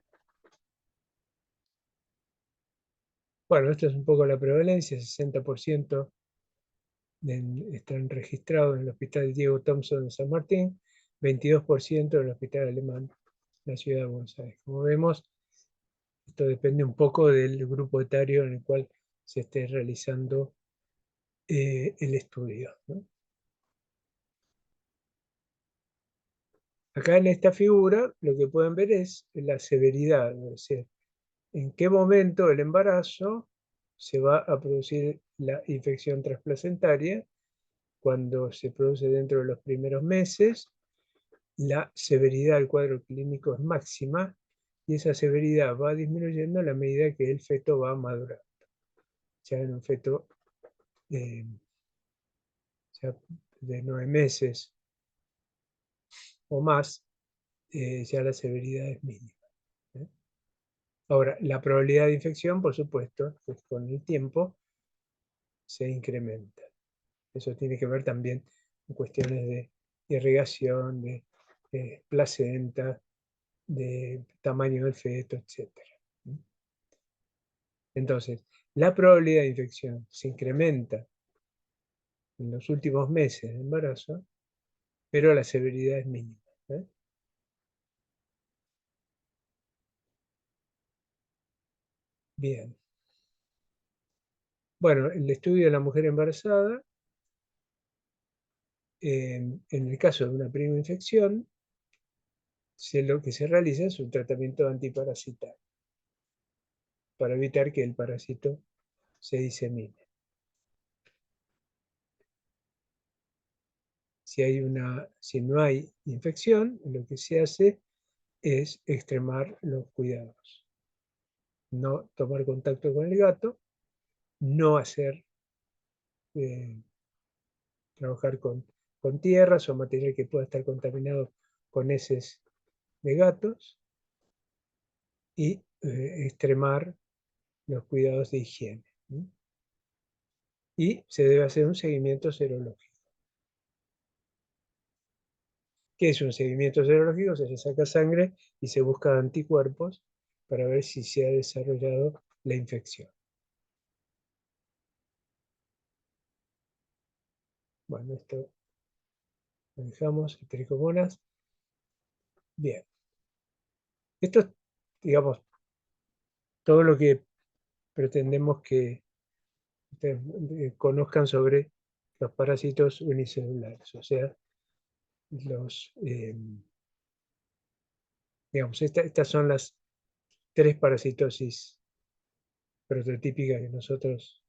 bueno, esto es un poco la prevalencia: 60% están registrados en el Hospital Diego Thompson de San Martín, 22% en el Hospital Alemán de la Ciudad de Buenos Aires. Como vemos, esto depende un poco del grupo etario en el cual se esté realizando el estudio, ¿no? Acá en esta figura lo que pueden ver es la severidad, es decir, en qué momento del embarazo se va a producir la infección transplacentaria. Cuando se produce dentro de los primeros meses, la severidad del cuadro clínico es máxima y esa severidad va disminuyendo a la medida que el feto va madurando. Ya en un feto eh, ya de 9 meses o más, ya la severidad es mínima, ¿eh? Ahora, la probabilidad de infección, por supuesto, pues con el tiempo se incrementa. Eso tiene que ver también con cuestiones de irrigación, de placenta, de tamaño del feto, etc. Entonces, la probabilidad de infección se incrementa en los últimos meses de embarazo, pero la severidad es mínima, ¿eh? Bien. Bueno, el estudio de la mujer embarazada, en el caso de una prima infección, lo que se realiza es un tratamiento antiparasitario para evitar que el parásito se disemine. Si no hay infección, lo que se hace es extremar los cuidados. No tomar contacto con el gato, no hacer trabajar con tierras o material que pueda estar contaminado con heces de gatos y extremar los cuidados de higiene, ¿sí? Y se debe hacer un seguimiento serológico. ¿Qué es un seguimiento serológico? Se le saca sangre y se busca anticuerpos para ver si se ha desarrollado la infección. Bueno, esto lo dejamos, tricomonas. Bien. Esto es, digamos, todo lo que pretendemos que ustedes conozcan sobre los parásitos unicelulares, o sea, digamos, estas son las 3 parasitosis prototípicas que nosotros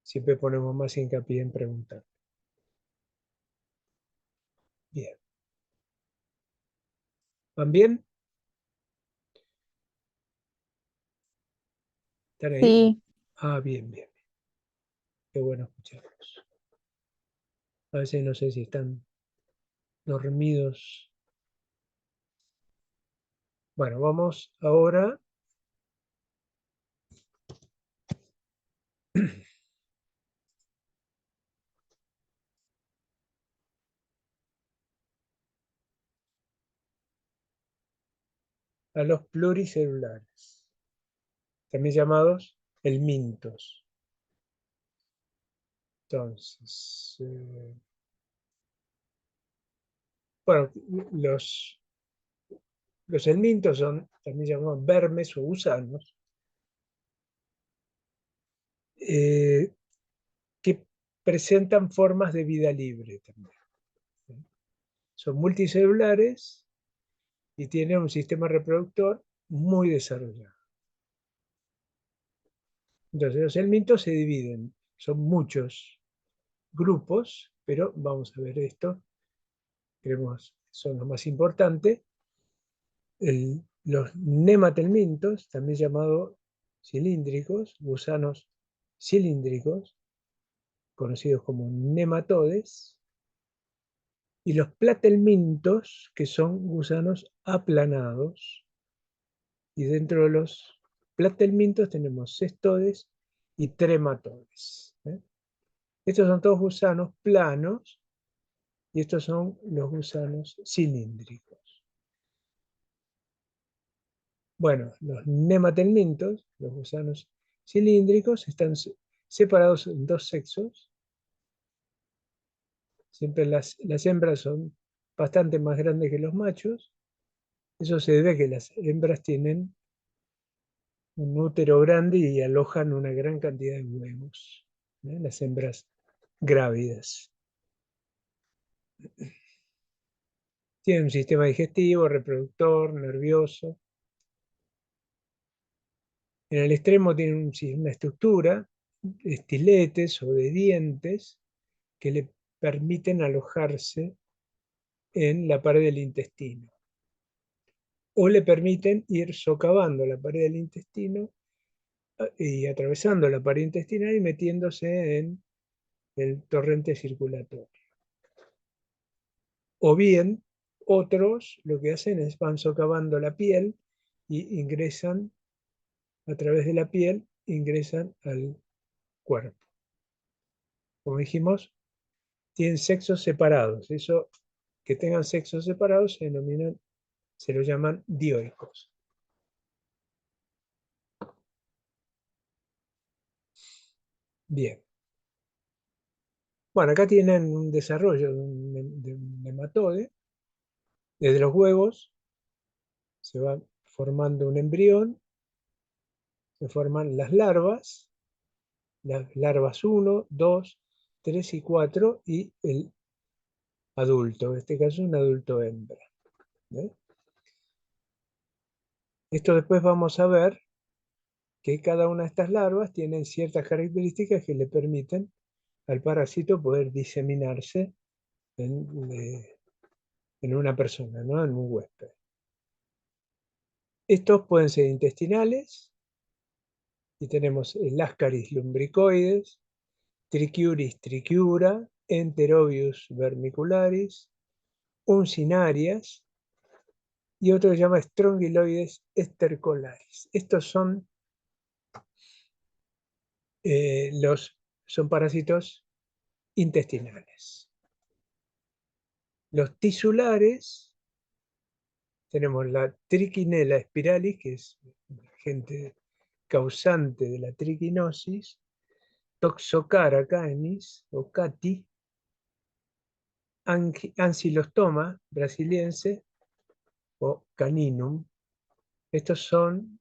siempre ponemos más hincapié en preguntar. Bien. ¿Van bien? ¿Están ahí? Sí, Ah, bien, bien. Qué bueno escucharlos. A veces no sé si están dormidos. Bueno, vamos ahora a los pluricelulares, también llamados helmintos. Entonces, bueno, los helmintos son también llamados vermes o gusanos, eh, que presentan formas de vida libre también, ¿sí? Son multicelulares y tienen un sistema reproductor muy desarrollado. Entonces, los helmintos se dividen, son muchos grupos, pero vamos a ver esto, creemos que son los más importantes. Los nematelmintos, también llamados cilíndricos, gusanos cilíndricos, conocidos como nematodes, y los platelmintos, que son gusanos aplanados, y dentro de los platelmintos tenemos cestodes y trematodes, ¿eh? Estos son todos gusanos planos, y estos son los gusanos cilíndricos. Bueno, los nematelmintos, los gusanos cilíndricos, están separados en 2 sexos, Siempre las hembras son bastante más grandes que los machos. Eso se debe a que las hembras tienen un útero grande y alojan una gran cantidad de huevos, ¿eh? Las hembras grávidas. Tienen un sistema digestivo, reproductor, nervioso. En el extremo tienen una estructura, estiletes o de dientes, que le permiten alojarse en la pared del intestino. O le permiten ir socavando la pared del intestino y atravesando la pared intestinal y metiéndose en el torrente circulatorio. O bien, otros lo que hacen es van socavando la piel y ingresan a través de la piel, ingresan al cuerpo. Como dijimos, tienen sexos separados. Eso, que tengan sexos separados, se lo llaman dioicos. Bien. Bueno, acá tienen un desarrollo de un nematode. Desde los huevos se va formando un embrión, se forman las larvas 1, 2, 3 y 4 y el adulto, en este caso un adulto hembra. ¿Eh? Esto después vamos a ver que cada una de estas larvas tienen ciertas características que le permiten al parásito poder diseminarse en una persona, ¿no? En un huésped. Estos pueden ser intestinales, y tenemos el Ascaris lumbricoides, Trichiuris trichiura, Enterobius vermicularis, Uncinarias y otro que se llama Strongyloides estercolaris. Estos son parásitos intestinales. Los tisulares, tenemos la Trichinella spiralis, que es el agente causante de la triquinosis, Toxocara canis o cati, Ancylostoma brasiliense o caninum. Estos son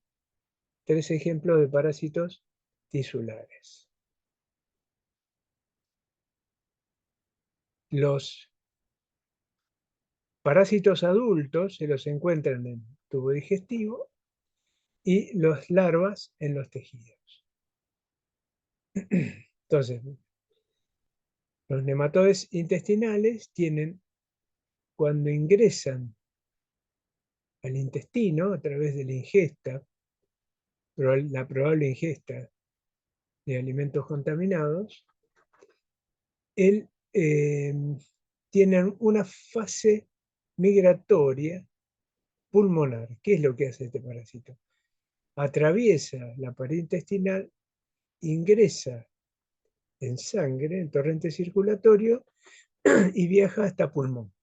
3 ejemplos de parásitos tisulares. Los parásitos adultos se los encuentran en el tubo digestivo y los larvas en los tejidos. Entonces, los nematodes intestinales tienen, cuando ingresan al intestino a través de la ingesta, la probable ingesta de alimentos contaminados, tienen una fase migratoria pulmonar. ¿Qué es lo que hace este parásito? Atraviesa la pared intestinal, ingresa en sangre, en torrente circulatorio, y viaja hasta pulmón.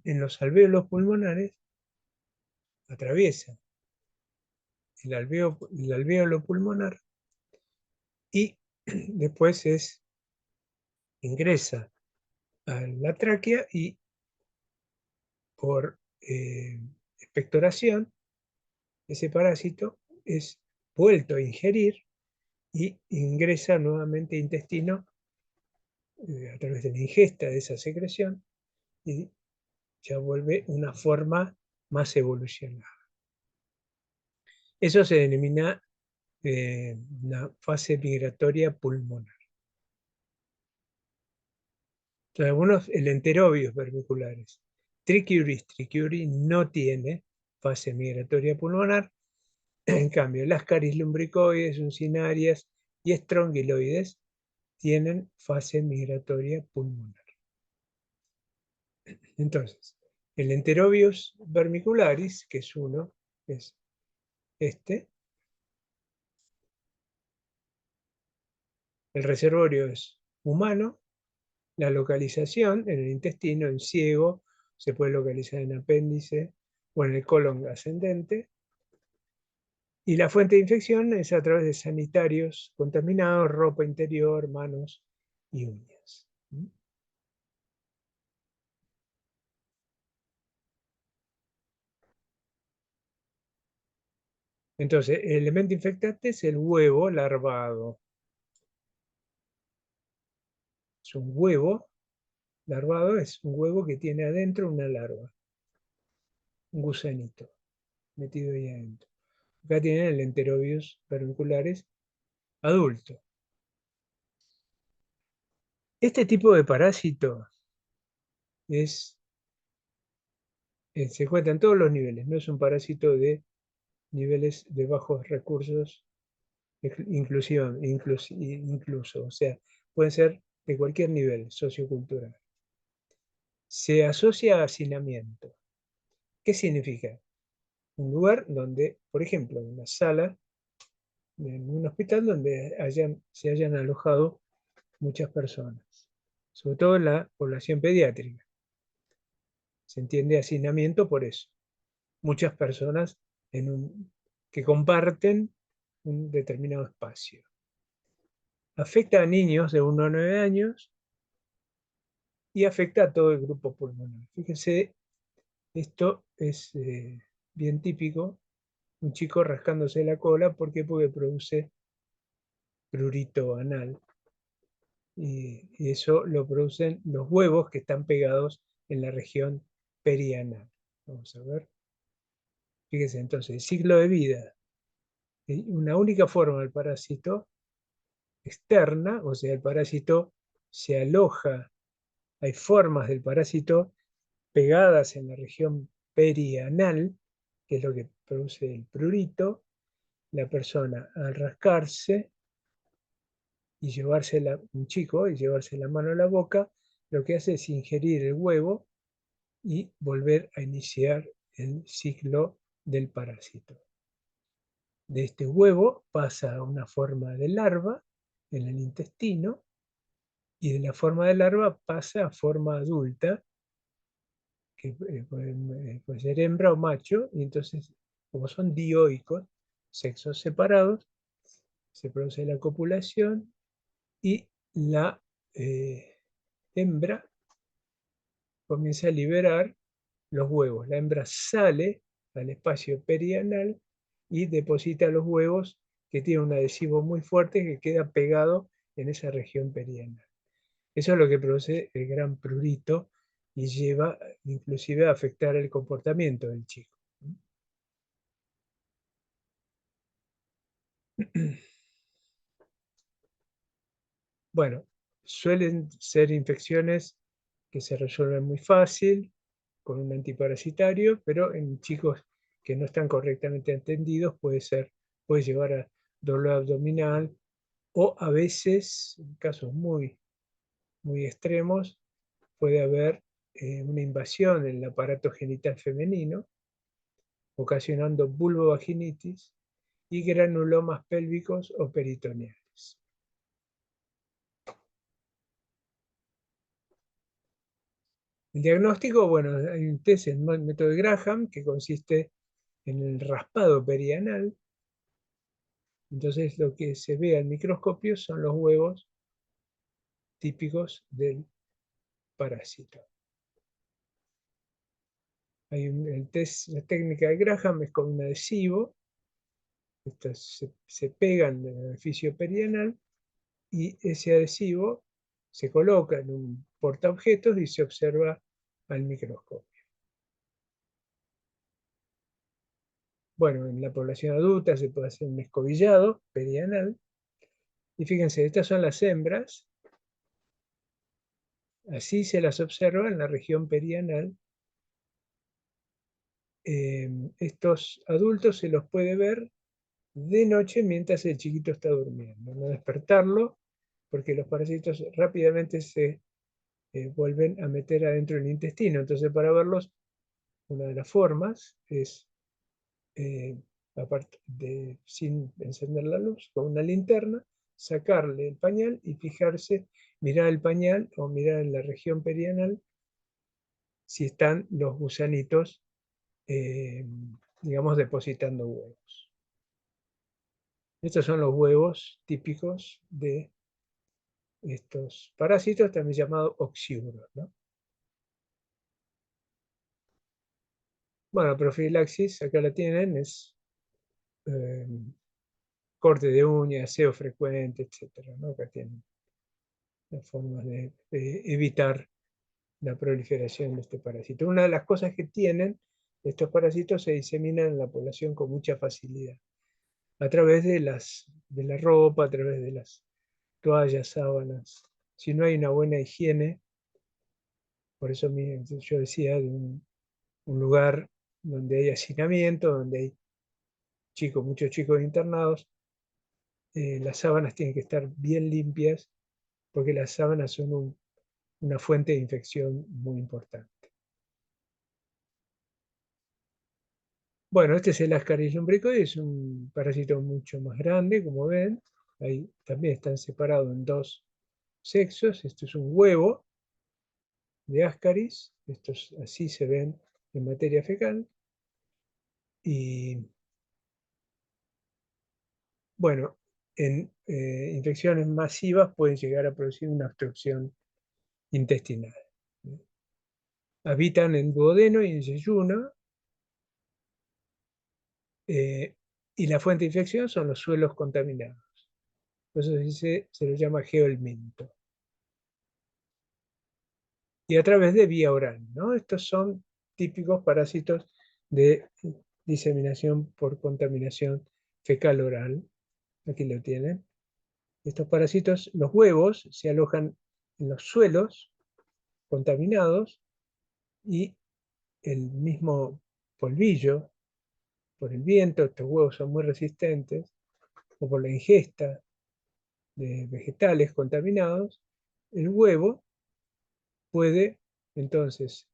En los alvéolos pulmonares atraviesa el alvéolo pulmonar y después ingresa a la tráquea y por expectoración ese parásito es vuelto a ingerir y ingresa nuevamente a intestino a través de la ingesta de esa secreción y ya vuelve una forma más evolucionada. Eso se denomina una fase migratoria pulmonar. Entonces, algunos, el Enterobius vermicularis, Trichiuris trichiuri no tiene fase migratoria pulmonar. En cambio, las Ascaris lumbricoides, Uncinarias y Strongyloides tienen fase migratoria pulmonar. Entonces, el Enterobius vermicularis, que es uno, es este. El reservorio es humano, la localización en el intestino, en ciego, se puede localizar en apéndice o en el colon ascendente. Y la fuente de infección es a través de sanitarios contaminados, ropa interior, manos y uñas. Entonces, el elemento infectante es el huevo larvado. Es un huevo larvado, es un huevo que tiene adentro una larva, un gusanito metido ahí adentro. Acá tienen el Enterobius vermicularis adulto. Este tipo de parásito se encuentra en todos los niveles, no es un parásito de niveles de bajos recursos, incluso, o sea, pueden ser de cualquier nivel sociocultural. Se asocia a hacinamiento. ¿Qué significa? Un lugar donde, por ejemplo, una sala, en un hospital donde se hayan alojado muchas personas, sobre todo en la población pediátrica. Se entiende hacinamiento por eso. Muchas personas que comparten un determinado espacio. Afecta a niños de 1 a 9 años y afecta a todo el grupo pulmonar. Fíjense, esto es bien típico, un chico rascándose la cola, ¿por qué? Porque produce prurito anal. Y eso lo producen los huevos que están pegados en la región perianal. Vamos a ver. Fíjense entonces, el ciclo de vida. Una única forma del parásito externa, o sea, el parásito se aloja, hay formas del parásito pegadas en la región perianal, que es lo que produce el prurito. La persona al rascarse y un chico, y llevarse la mano a la boca, lo que hace es ingerir el huevo y volver a iniciar el ciclo del parásito. De este huevo pasa a una forma de larva en el intestino y de la forma de larva pasa a forma adulta, que puede ser hembra o macho, y entonces, como son dioicos, sexos separados, se produce la copulación y la hembra comienza a liberar los huevos. La hembra sale al espacio perianal y deposita los huevos que tienen un adhesivo muy fuerte que queda pegado en esa región perianal. Eso es lo que produce el gran prurito y lleva inclusive a afectar el comportamiento del chico. Bueno, suelen ser infecciones que se resuelven muy fácil con un antiparasitario, pero en chicos que no están correctamente atendidos puede llevar a dolor abdominal o a veces, en casos muy, muy extremos, puede haber una invasión en el aparato genital femenino, ocasionando vulvovaginitis y granulomas pélvicos o peritoneales. El diagnóstico, bueno, hay un test, el método de Graham, que consiste en el raspado perianal. Entonces lo que se ve al microscopio son los huevos típicos del parásito. La técnica de Graham es con un adhesivo, estos se pegan en el orificio perianal y ese adhesivo se coloca en un portaobjetos y se observa al microscopio. Bueno, en la población adulta se puede hacer un escobillado perianal. Y fíjense, estas son las hembras. Así se las observa en la región perianal. Estos adultos se los puede ver de noche mientras el chiquito está durmiendo. No despertarlo, porque los parásitos rápidamente se vuelven a meter adentro del intestino. Entonces, para verlos, una de las formas es, aparte sin encender la luz, con una linterna, sacarle el pañal y fijarse, mirar el pañal o mirar en la región perianal si están los gusanitos, digamos, depositando huevos. Estos son los huevos típicos de estos parásitos, también llamados oxiuros, ¿no? Bueno, profilaxis, acá la tienen, es corte de uñas, aseo frecuente, etcétera, ¿no? Acá tienen las formas de evitar la proliferación de este parásito. Una de las cosas que tienen, estos parásitos se diseminan en la población con mucha facilidad, a través de la ropa, a través de las toallas, sábanas. Si no hay una buena higiene, por eso yo decía de un lugar donde hay hacinamiento, donde hay muchos chicos internados, las sábanas tienen que estar bien limpias, porque las sábanas son una fuente de infección muy importante. Bueno, este es el Ascaris lumbricoides, es un parásito mucho más grande, como ven. Ahí también están separados en dos sexos. Esto es un huevo de Ascaris. Estos así se ven en materia fecal. Y bueno, en infecciones masivas pueden llegar a producir una obstrucción intestinal. Habitan en duodeno y en yeyuno. Y la fuente de infección son los suelos contaminados. Por eso se lo llama geohelminto. Y a través de vía oral, ¿no? Estos son típicos parásitos de diseminación por contaminación fecal oral. Aquí lo tienen. Estos parásitos, los huevos, se alojan en los suelos contaminados y el mismo polvillo, por el viento, estos huevos son muy resistentes, o por la ingesta de vegetales contaminados, el huevo puede entonces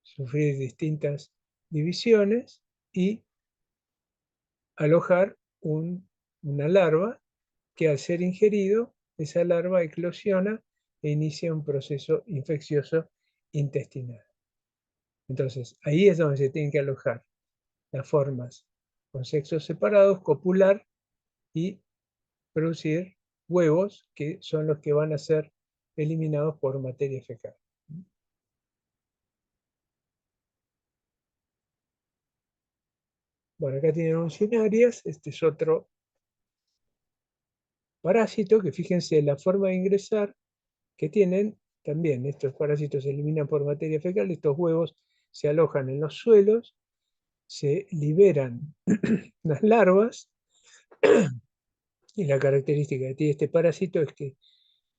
sufrir distintas divisiones y alojar una larva que al ser ingerido, esa larva eclosiona e inicia un proceso infeccioso intestinal. Entonces, ahí es donde se tienen que alojar las formas con sexos separados, copular y producir huevos que son los que van a ser eliminados por materia fecal. Bueno, acá tienen uncinarias, este es otro parásito que fíjense la forma de ingresar que tienen también. Estos parásitos se eliminan por materia fecal, estos huevos se alojan en los suelos, se liberan las larvas y la característica que tiene este parásito es que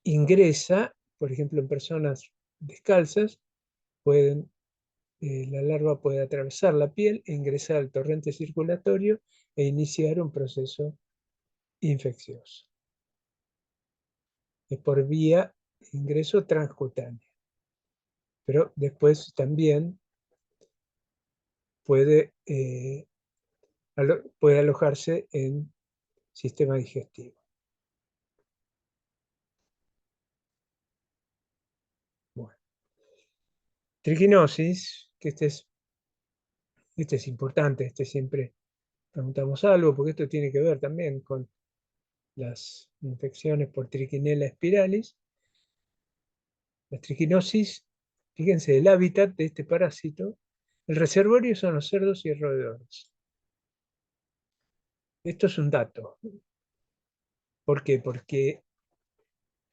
ingresa, por ejemplo, en personas descalzas, la larva puede atravesar la piel e ingresar al torrente circulatorio e iniciar un proceso infeccioso. Es por vía ingreso transcutáneo. Pero después también puede, puede alojarse en sistema digestivo. Bueno. Triquinosis, que este es importante, siempre preguntamos algo, porque esto tiene que ver también con las infecciones por Trichinella spiralis. La triquinosis, fíjense, el hábitat de este parásito, el reservorio son los cerdos y roedores. Esto es un dato. ¿Por qué? Porque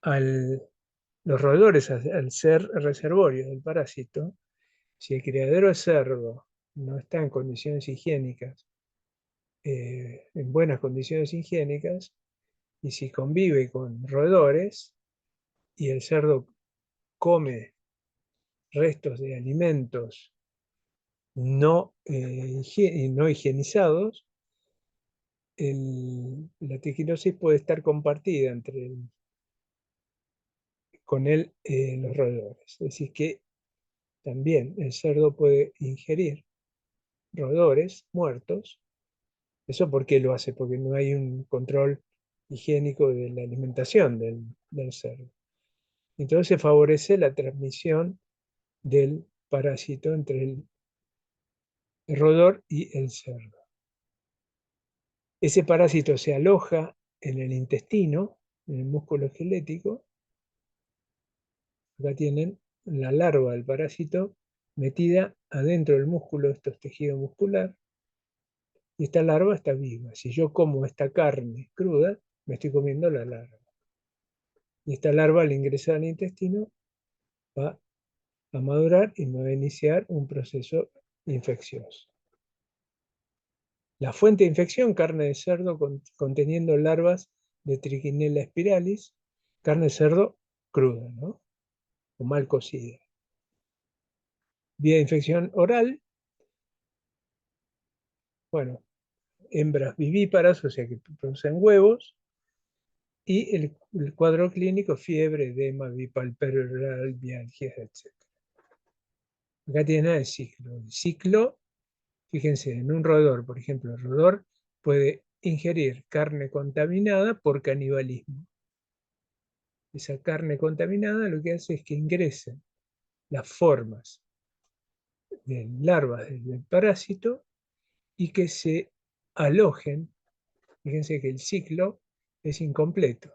los roedores, al ser reservorio del parásito, si el criadero de cerdo no está en condiciones higiénicas, en buenas condiciones higiénicas, y si convive con roedores y el cerdo come restos de alimentos no higienizados, la triquinosis puede estar compartida con los roedores. Es decir, que también el cerdo puede ingerir roedores muertos. ¿Eso por qué lo hace? Porque no hay un control higiénico de la alimentación del cerdo. Entonces se favorece la transmisión del parásito entre el roedor y el cerdo. Ese parásito se aloja en el intestino, en el músculo esquelético. Acá tienen la larva del parásito metida adentro del músculo, esto es tejido muscular, y esta larva está viva. Si yo como esta carne cruda, me estoy comiendo la larva. Y esta larva al ingresar al intestino va a madurar y me va a iniciar un proceso infeccioso. La fuente de infección, carne de cerdo conteniendo larvas de Trichinella spiralis, carne de cerdo cruda, ¿no? O mal cocida. Vía de infección oral, bueno, hembras vivíparas, o sea que producen huevos, y el cuadro clínico, fiebre, edema, bipalpebral, etc. Acá tiene el ciclo. El ciclo, fíjense, en un roedor, por ejemplo, el roedor puede ingerir carne contaminada por canibalismo. Esa carne contaminada lo que hace es que ingresen las formas de larvas del parásito y que se alojen. Fíjense que el ciclo es incompleto.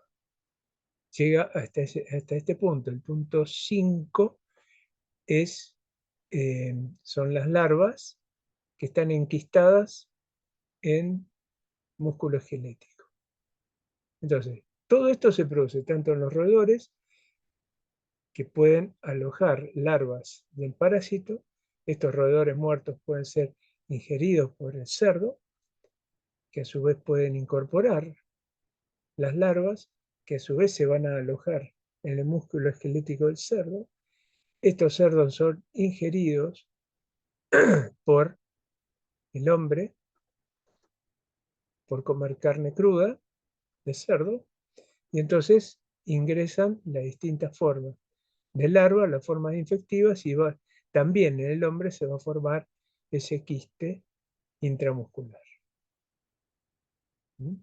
Llega hasta este punto. El punto 5 son las larvas que están enquistadas en músculo esquelético. Entonces, todo esto se produce tanto en los roedores, que pueden alojar larvas del parásito. Estos roedores muertos pueden ser ingeridos por el cerdo, que a su vez pueden incorporar las larvas, que a su vez se van a alojar en el músculo esquelético del cerdo. Estos cerdos son ingeridos por el hombre, por comer carne cruda de cerdo, y entonces ingresan las distintas formas de larva, las formas infectivas, y también en el hombre se va a formar ese quiste intramuscular. ¿Mm?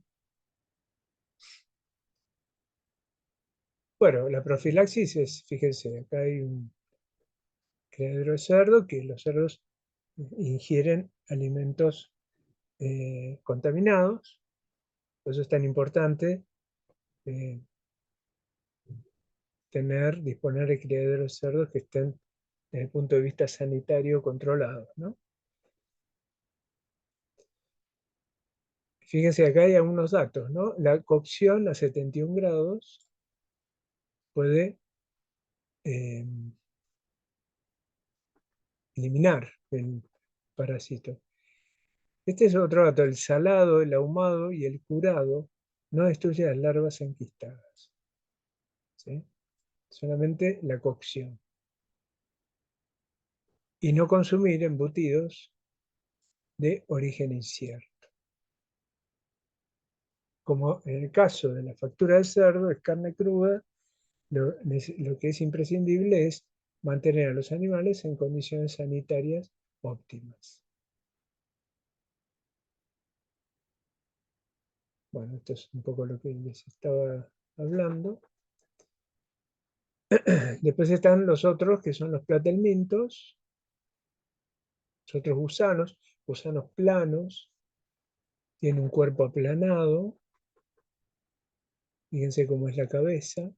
Bueno, la profilaxis es, fíjense, acá hay un criadero de cerdo, que los cerdos ingieren alimentos contaminados. Por eso es tan importante eh, disponer de criaderos de cerdos que estén desde el punto de vista sanitario controlados, ¿no? Fíjense, acá hay algunos datos, ¿no? La cocción a 71 grados puede eh, eliminar el parásito. Este es otro dato: el salado, el ahumado y el curado no destruye las larvas enquistadas, ¿sí? Solamente la cocción. Y no consumir embutidos de origen incierto. Como en el caso de la factura del cerdo, es carne cruda, lo que es imprescindible es mantener a los animales en condiciones sanitarias óptimas. Bueno, esto es un poco lo que les estaba hablando. Después están los otros, que son los platelmintos, los otros gusanos planos, tienen un cuerpo aplanado. Fíjense cómo es la cabeza.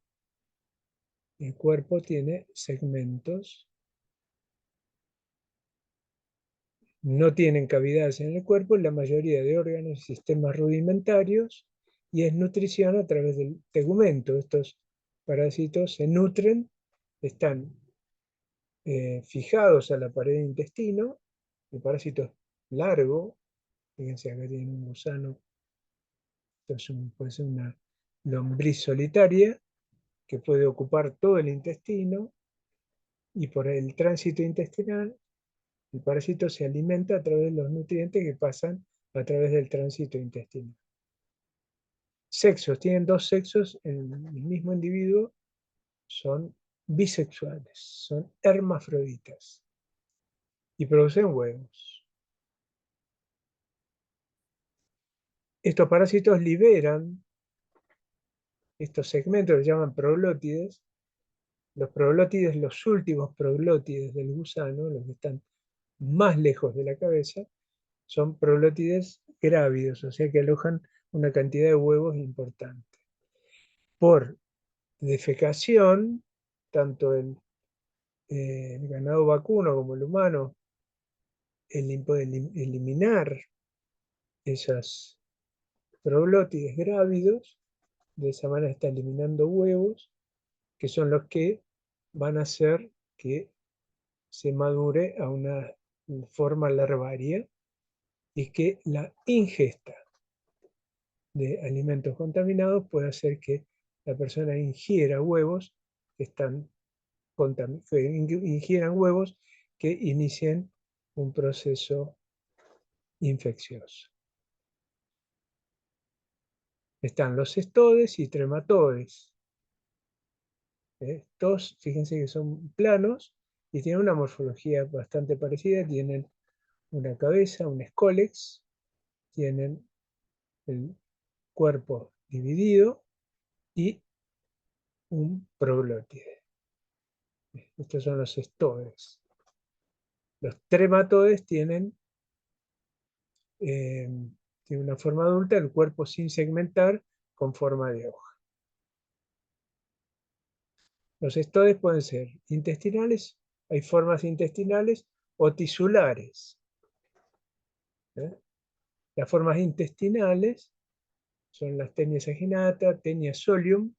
El cuerpo tiene segmentos. No tienen cavidades en el cuerpo, la mayoría de órganos y sistemas rudimentarios, y es nutrición a través del tegumento. Estos parásitos se nutren, están fijados a la pared del intestino. El parásito es largo. Fíjense, acá tienen un gusano. Esto puede ser una lombriz solitaria que puede ocupar todo el intestino, y por el tránsito intestinal el parásito se alimenta a través de los nutrientes que pasan a través del tránsito intestinal. Sexos: tienen dos sexos en el mismo individuo, son bisexuales, son hermafroditas y producen huevos. Estos parásitos liberan estos segmentos que se llaman proglótides. Los proglótides, los últimos proglótides del gusano, los que están más lejos de la cabeza, son proglótides grávidos, o sea que alojan una cantidad de huevos importante. Por defecación, tanto el ganado vacuno como el humano puede eliminar esas proglótides grávidos. De esa manera está eliminando huevos, que son los que van a hacer que se madure a una forma larvaria y que la ingesta de alimentos contaminados puede hacer que la persona ingiera huevos que ingieran huevos que inicien un proceso infeccioso. Están los cestodes y trematodes. Estos, fíjense que son planos y tienen una morfología bastante parecida. Tienen una cabeza, un escólex, tienen el cuerpo dividido y un proglótide. Estos son los cestodes. Los trematodes eh, tienen una forma adulta, el cuerpo sin segmentar, con forma de hoja. Los cestodes pueden ser intestinales, hay formas intestinales o tisulares. Las formas intestinales son las Taenia saginata, Taenia solium,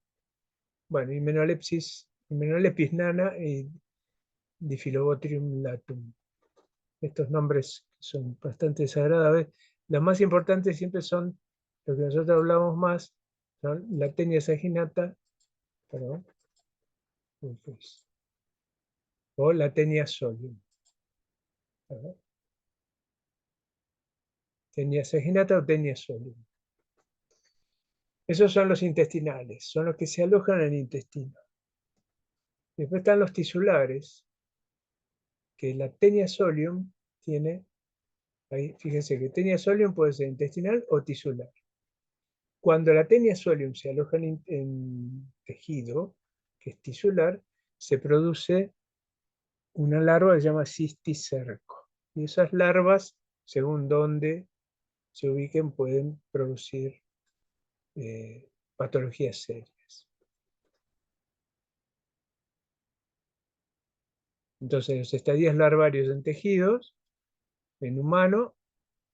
bueno, Hymenopsis nana y Diphyllobotrium latum. Estos nombres son bastante desagradables. Los más importantes siempre son los que nosotros hablamos más, son la Taenia saginata, perdón, o la Taenia solium. Taenia saginata o Taenia solium. Esos son los intestinales, son los que se alojan en el intestino. Después están los tisulares, que la Taenia solium tiene, ahí fíjense que Taenia solium puede ser intestinal o tisular. Cuando la Taenia solium se aloja en tejido, que es tisular, se produce una larva que se llama cisticerco. Y esas larvas, según dónde se ubiquen, pueden producir patologías serias. Entonces, los estadios larvarios en tejidos, en humano,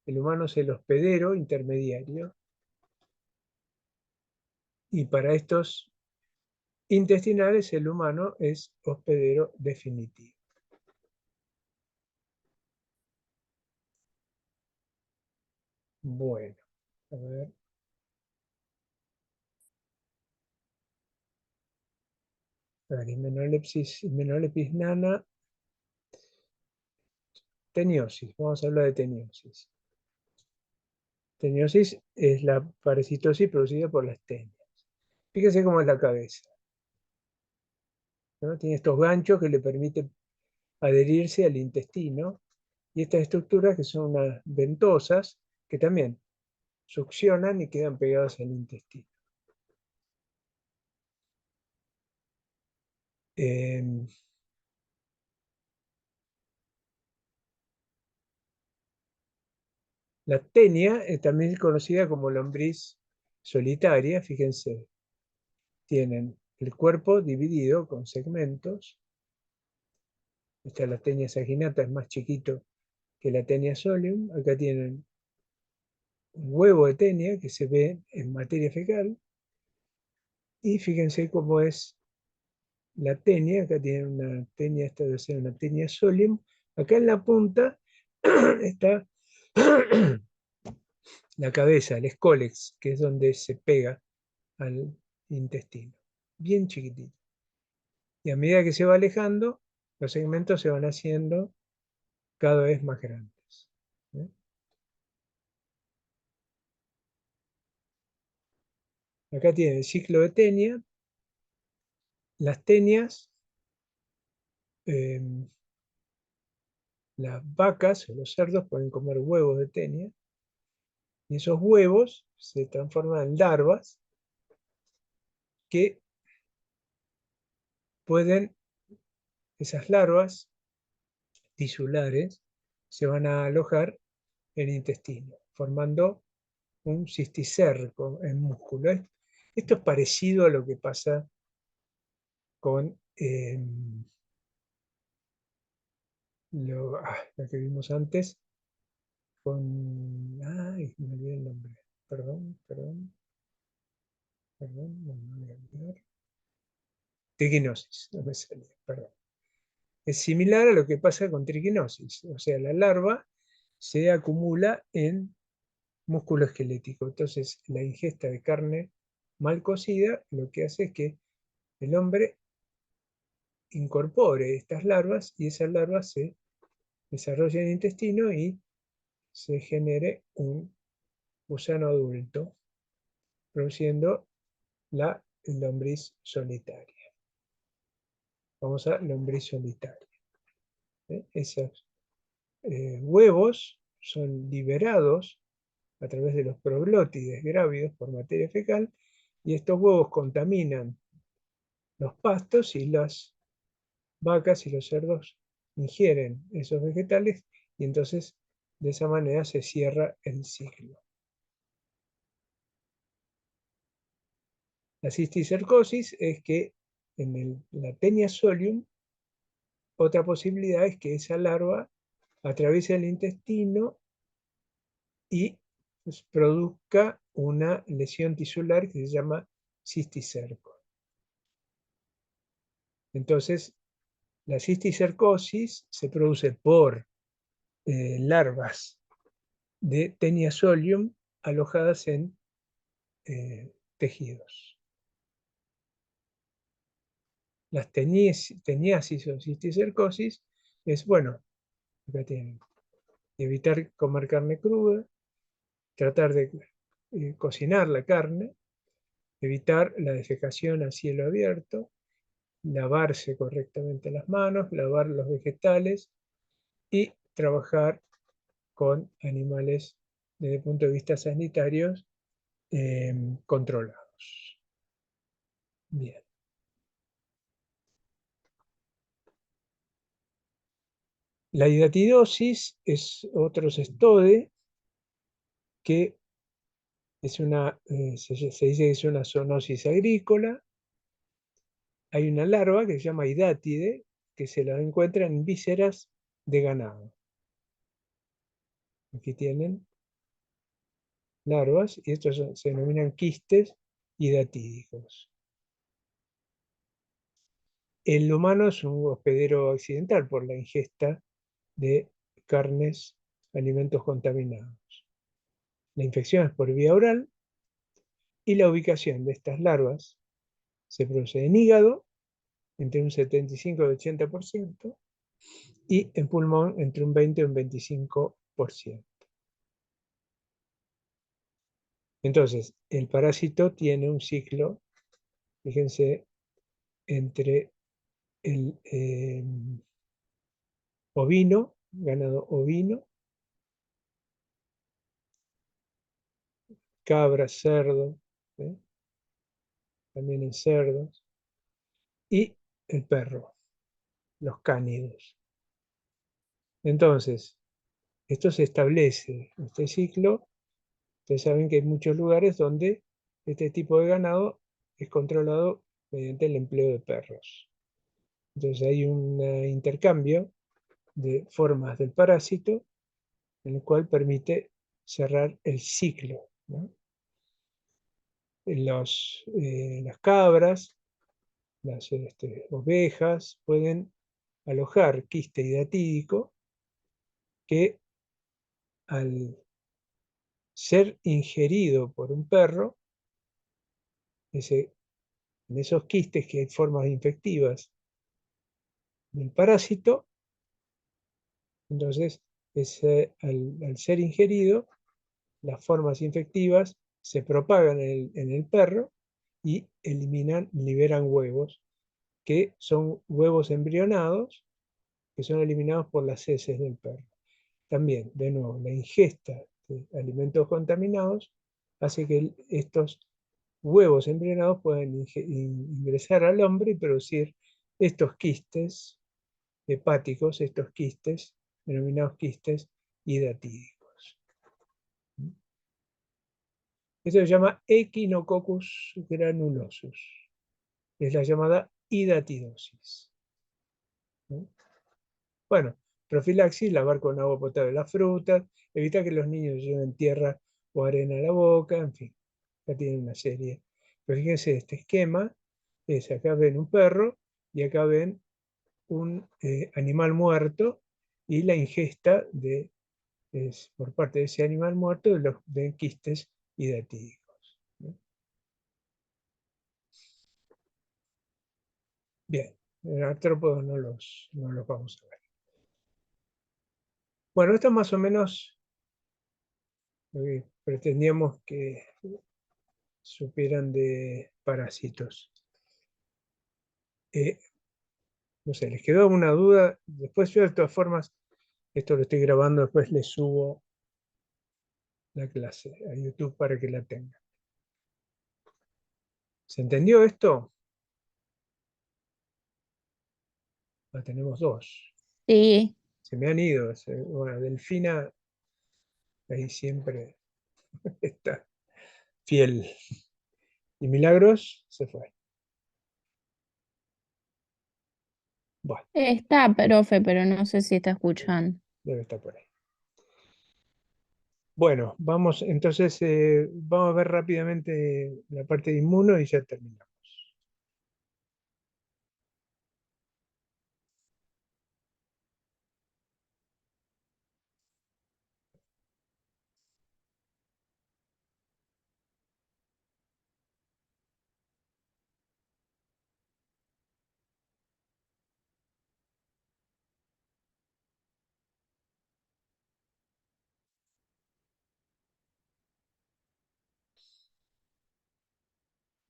el humano es el hospedero intermediario, y para estos intestinales el humano es hospedero definitivo. Bueno, a ver. Hymenopsis nana, teniosis. Vamos a hablar de teniosis. Teniosis es la parasitosis producida por las tenias. Fíjense cómo es la cabeza, ¿no? Tiene estos ganchos que le permiten adherirse al intestino y estas estructuras que son unas ventosas que también succionan y quedan pegadas al intestino. La tenia es también conocida como lombriz solitaria, fíjense, tienen el cuerpo dividido con segmentos. Esta es la Taenia saginata, es más chiquito que la Taenia solium. Acá tienen un huevo de tenia que se ve en materia fecal. Y fíjense cómo es la tenia. Acá tienen una tenia, esta debe ser una Taenia solium. Acá en la punta está la cabeza, el escólex, que es donde se pega al intestino. Bien chiquitito. Y a medida que se va alejando, los segmentos se van haciendo cada vez más grandes. Acá tiene el ciclo de tenia. Las tenias, eh, las vacas o los cerdos pueden comer huevos de tenia, y esos huevos se transforman en larvas que pueden, esas larvas tisulares, se van a alojar en el intestino, formando un cisticerco en músculo. Esto es parecido a lo que pasa con lo que vimos antes, con Ay, me olvidé el nombre. Perdón, no me voy a olvidar. Triquinosis, no me salía, perdón. Es similar a lo que pasa con triquinosis, o sea, la larva se acumula en músculo esquelético. Entonces, la ingesta de carne mal cocida lo que hace es que el hombre incorpore estas larvas y esas larvas se desarrollen en el intestino y se genere un gusano adulto, produciendo la lombriz solitaria. Vamos a lombriz solitaria. Esos huevos son liberados a través de los proglótides grávidos por materia fecal y estos huevos contaminan los pastos y las vacas y los cerdos ingieren esos vegetales y entonces de esa manera se cierra el ciclo. La cisticercosis es que en la Taenia solium, otra posibilidad es que esa larva atraviese el intestino y pues, produzca una lesión tisular que se llama cisticerco. Entonces, la cisticercosis se produce por larvas de Taenia solium alojadas en tejidos. Las teniasis o cisticercosis es, bueno, acá tienen, evitar comer carne cruda, tratar de cocinar la carne, evitar la defecación a cielo abierto, lavarse correctamente las manos, lavar los vegetales y trabajar con animales desde el punto de vista sanitarios controlados. Bien. La hidatidosis es otro cestode que es se dice que es una zoonosis agrícola. Hay una larva que se llama hidátide que se la encuentra en vísceras de ganado. Aquí tienen larvas y estos se denominan quistes hidatídicos. El humano es un hospedero accidental por la ingesta de carnes, alimentos contaminados. La infección es por vía oral y la ubicación de estas larvas se produce en hígado, entre un 75 y 80%, y en pulmón, entre un 20 y un 25%. Entonces, el parásito tiene un ciclo, fíjense, entre el ovino, ganado ovino, cabra, cerdo, ¿eh? También en cerdos, y el perro, los cánidos. Entonces, esto se establece, este ciclo. Ustedes saben que hay muchos lugares donde este tipo de ganado es controlado mediante el empleo de perros. Entonces hay un intercambio de formas del parásito en el cual permite cerrar el ciclo, ¿no? Las cabras, las ovejas pueden alojar quiste hidatídico que al ser ingerido por un perro, en esos quistes que hay formas infectivas del parásito, entonces al ser ingerido, las formas infectivas se propagan en el perro y liberan huevos, que son huevos embrionados, que son eliminados por las heces del perro. También, de nuevo, la ingesta de alimentos contaminados hace que estos huevos embrionados puedan ingresar al hombre y producir estos quistes hepáticos, estos quistes, denominados quistes hidatídicos. Eso se llama Echinococcus granulosus. Es la llamada hidatidosis. Bueno, profilaxis, lavar con agua potable las frutas, evitar que los niños lleven tierra o arena a la boca, en fin, ya tienen una serie. Pero fíjense, este esquema es, acá ven un perro y acá ven un animal muerto y la ingesta por parte de ese animal muerto de quistes hidratídicos, ¿no? Bien, en artrópodos no los vamos a ver. Bueno, esto es más o menos lo que pretendíamos que supieran de parásitos. Eh, no sé, ¿les quedó alguna duda? Después yo de todas formas, esto lo estoy grabando, después les subo la clase a YouTube para que la tengan. ¿Se entendió esto? La tenemos dos. Sí. Se me han ido. Bueno, Delfina ahí siempre está fiel. Y Milagros se fue. Bueno, Está, profe, pero no sé si está escuchando. debe estar por ahí. Bueno, vamos entonces, vamos a ver rápidamente la parte de inmuno y ya terminamos.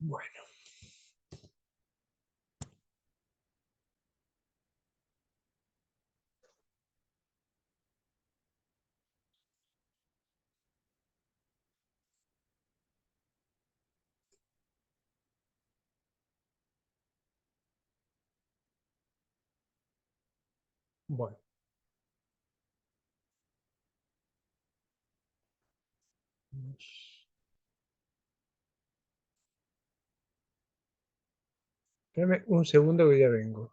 Bueno, bueno. Espérame un segundo que ya vengo.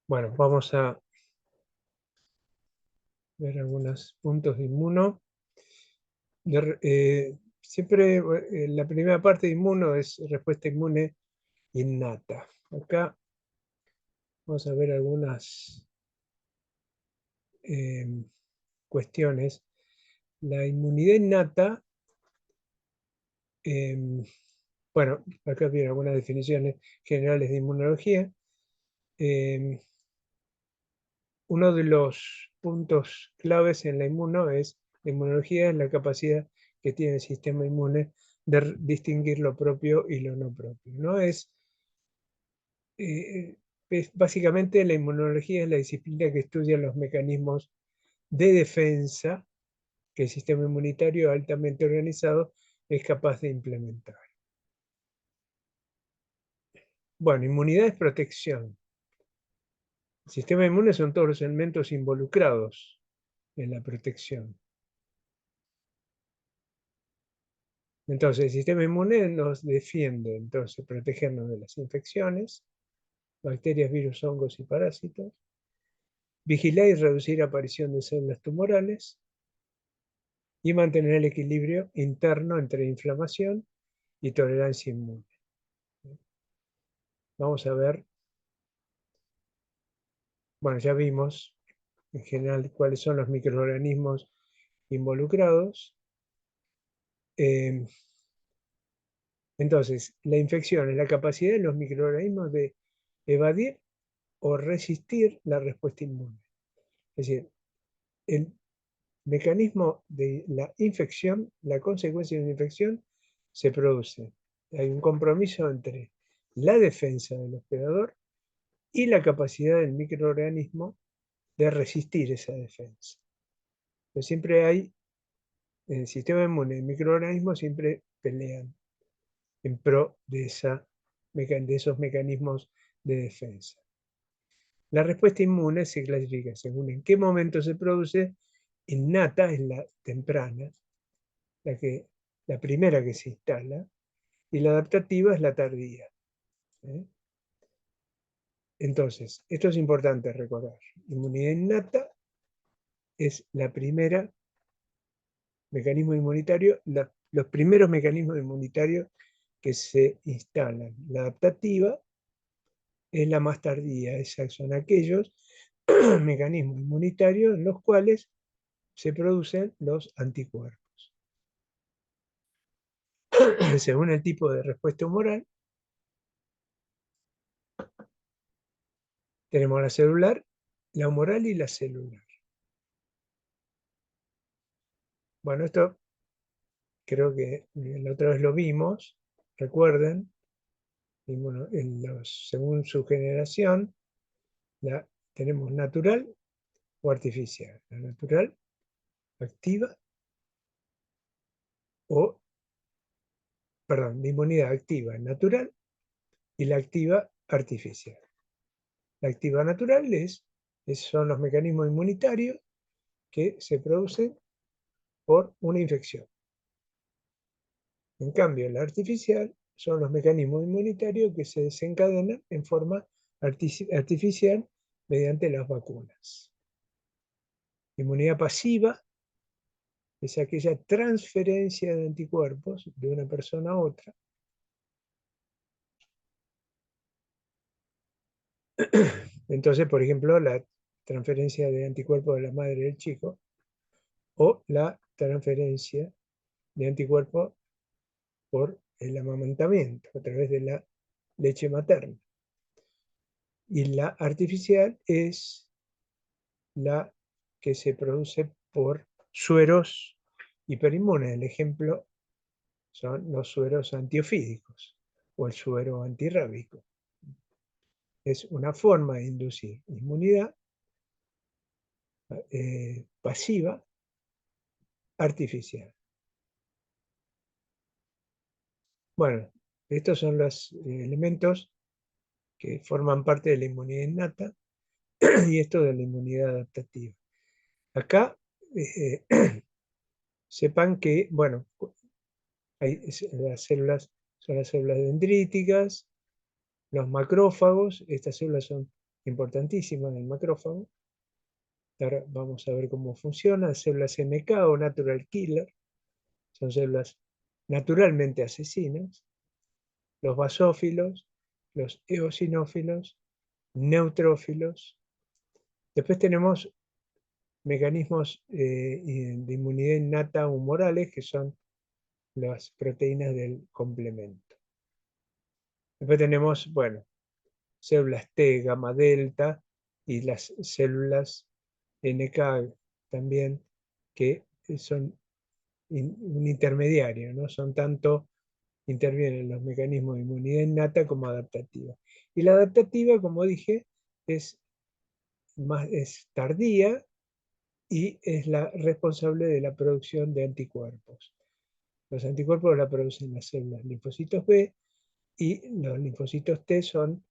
Bueno, vamos a ver algunos puntos de inmuno. Siempre la primera parte de inmuno es respuesta inmune innata. Acá vamos a ver algunas eh, cuestiones. La inmunidad innata, eh, bueno, acá vienen algunas definiciones generales de inmunología. Eh, Uno de los puntos claves en la inmunología es la capacidad que tiene el sistema inmune de distinguir lo propio y lo no propio. No eh, básicamente la inmunología es la disciplina que estudia los mecanismos de defensa que el sistema inmunitario altamente organizado es capaz de implementar. Bueno, inmunidad es protección. El sistema inmune son todos los elementos involucrados en la protección. Entonces, el sistema inmune nos defiende, entonces, protegernos de las infecciones, bacterias, virus, hongos y parásitos, vigilar y reducir aparición de células tumorales, y mantener el equilibrio interno entre inflamación y tolerancia inmune. Vamos a ver, bueno, ya vimos en general cuáles son los microorganismos involucrados. Entonces, la infección es la capacidad de los microorganismos de evadir o resistir la respuesta inmune. Es decir, el mecanismo de la infección, la consecuencia de una infección, se produce. Hay un compromiso entre la defensa del hospedador y la capacidad del microorganismo de resistir esa defensa. Pero siempre hay, en el sistema inmune, el microorganismo siempre pelean en pro de esos mecanismos de defensa. La respuesta inmune se clasifica según en qué momento se produce. Innata es la temprana, la primera que se instala, y la adaptativa es la tardía. ¿Eh? Entonces, esto es importante recordar. Inmunidad innata es la primera mecanismo inmunitario, los primeros mecanismos inmunitarios que se instalan. La adaptativa es la más tardía, esos son aquellos mecanismos inmunitarios en los cuales se producen los anticuerpos. Según el tipo de respuesta humoral, tenemos la celular, la humoral y la celular. Bueno, esto creo que la otra vez lo vimos, recuerden, y bueno, según su generación, tenemos natural o artificial. La natural, activa, o, perdón, la inmunidad activa natural y la activa artificial. La activa natural son los mecanismos inmunitarios que se producen por una infección. En cambio, la artificial son los mecanismos inmunitarios que se desencadenan en forma artificial mediante las vacunas. Inmunidad pasiva es aquella transferencia de anticuerpos de una persona a otra. Entonces, por ejemplo, la transferencia de anticuerpos de la madre del chico o la transferencia de anticuerpos por el amamantamiento a través de la leche materna. Y la artificial es la que se produce por sueros hiperinmunes. El ejemplo son los sueros antiofídicos o el suero antirrábico. Es una forma de inducir inmunidad pasiva artificial. Bueno, estos son los elementos que forman parte de la inmunidad innata y esto de la inmunidad adaptativa. Acá sepan que, bueno, las células son las células dendríticas, los macrófagos, estas células son importantísimas en el macrófago. Ahora vamos a ver cómo funcionan. Células NK o Natural Killer, son células naturalmente asesinas. Los basófilos, los eosinófilos, neutrófilos. Después tenemos mecanismos de inmunidad innata humorales, que son las proteínas del complemento. Después tenemos, bueno, células T, gamma delta y las células NK también, que son un intermediario, ¿no? Intervienen los mecanismos de inmunidad innata como adaptativa. Y la adaptativa, como dije, es tardía y es la responsable de la producción de anticuerpos. Los anticuerpos la producen las células linfocitos B y los linfocitos T son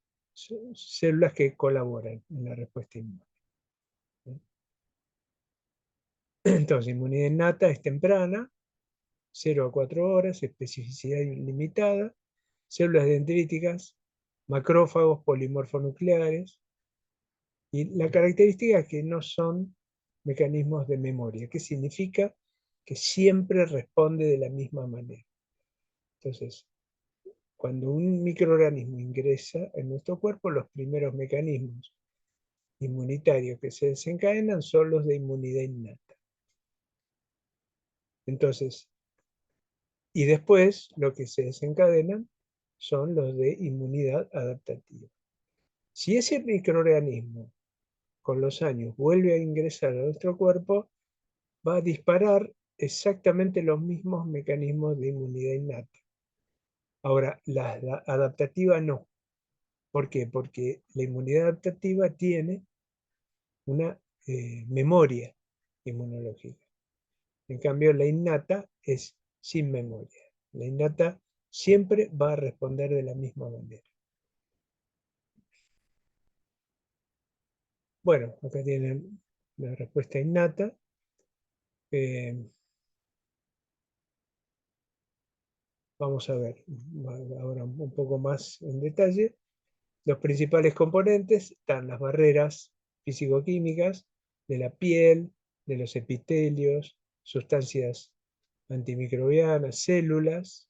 células que colaboran en la respuesta inmune. Entonces, inmunidad innata es temprana, 0 a 4 horas, especificidad ilimitada, células dendríticas, macrófagos polimorfonucleares, y la característica es que no son mecanismos de memoria. ¿Qué significa? que siempre responde de la misma manera. Entonces, cuando un microorganismo ingresa en nuestro cuerpo, los primeros mecanismos inmunitarios que se desencadenan son los de inmunidad innata. Entonces, y después lo que se desencadenan son los de inmunidad adaptativa. Si ese microorganismo con los años vuelve a ingresar a nuestro cuerpo, va a disparar exactamente los mismos mecanismos de inmunidad innata. Ahora, la adaptativa no. ¿Por qué? Porque la inmunidad adaptativa tiene una memoria inmunológica. En cambio, la innata es sin memoria. La innata siempre va a responder de la misma manera. Bueno, acá tienen la respuesta innata. Eh, Vamos a ver ahora un poco más en detalle. Los principales componentes están las barreras físico-químicas de la piel, de los epitelios, sustancias antimicrobianas, células,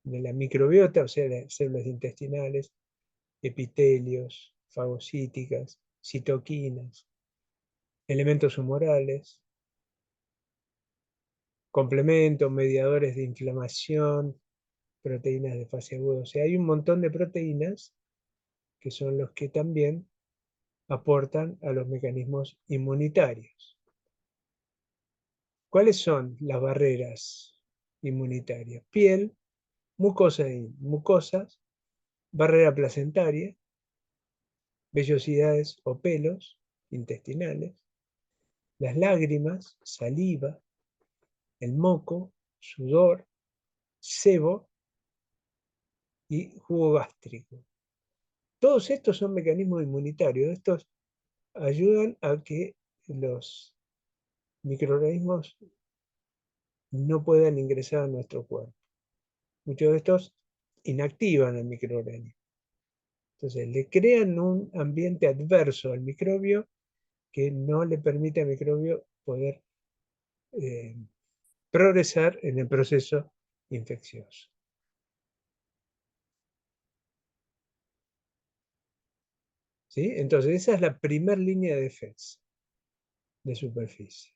de la microbiota, o sea, de células intestinales, epitelios, fagocíticas, citoquinas, elementos humorales, complementos, mediadores de inflamación, proteínas de fase aguda. O sea, hay un montón de proteínas que son los que también aportan a los mecanismos inmunitarios. ¿Cuáles son las barreras inmunitarias? Piel, mucosas, barrera placentaria, vellosidades o pelos intestinales, las lágrimas, saliva, el moco, sudor, sebo y jugo gástrico. Todos estos son mecanismos inmunitarios. Estos ayudan a que los microorganismos no puedan ingresar a nuestro cuerpo. Muchos de estos inactivan al microorganismo. Entonces, le crean un ambiente adverso al microbio que no le permite al microbio poder eh, progresar en el proceso infeccioso. ¿Sí? Entonces, esa es la primera línea de defensa de superficie.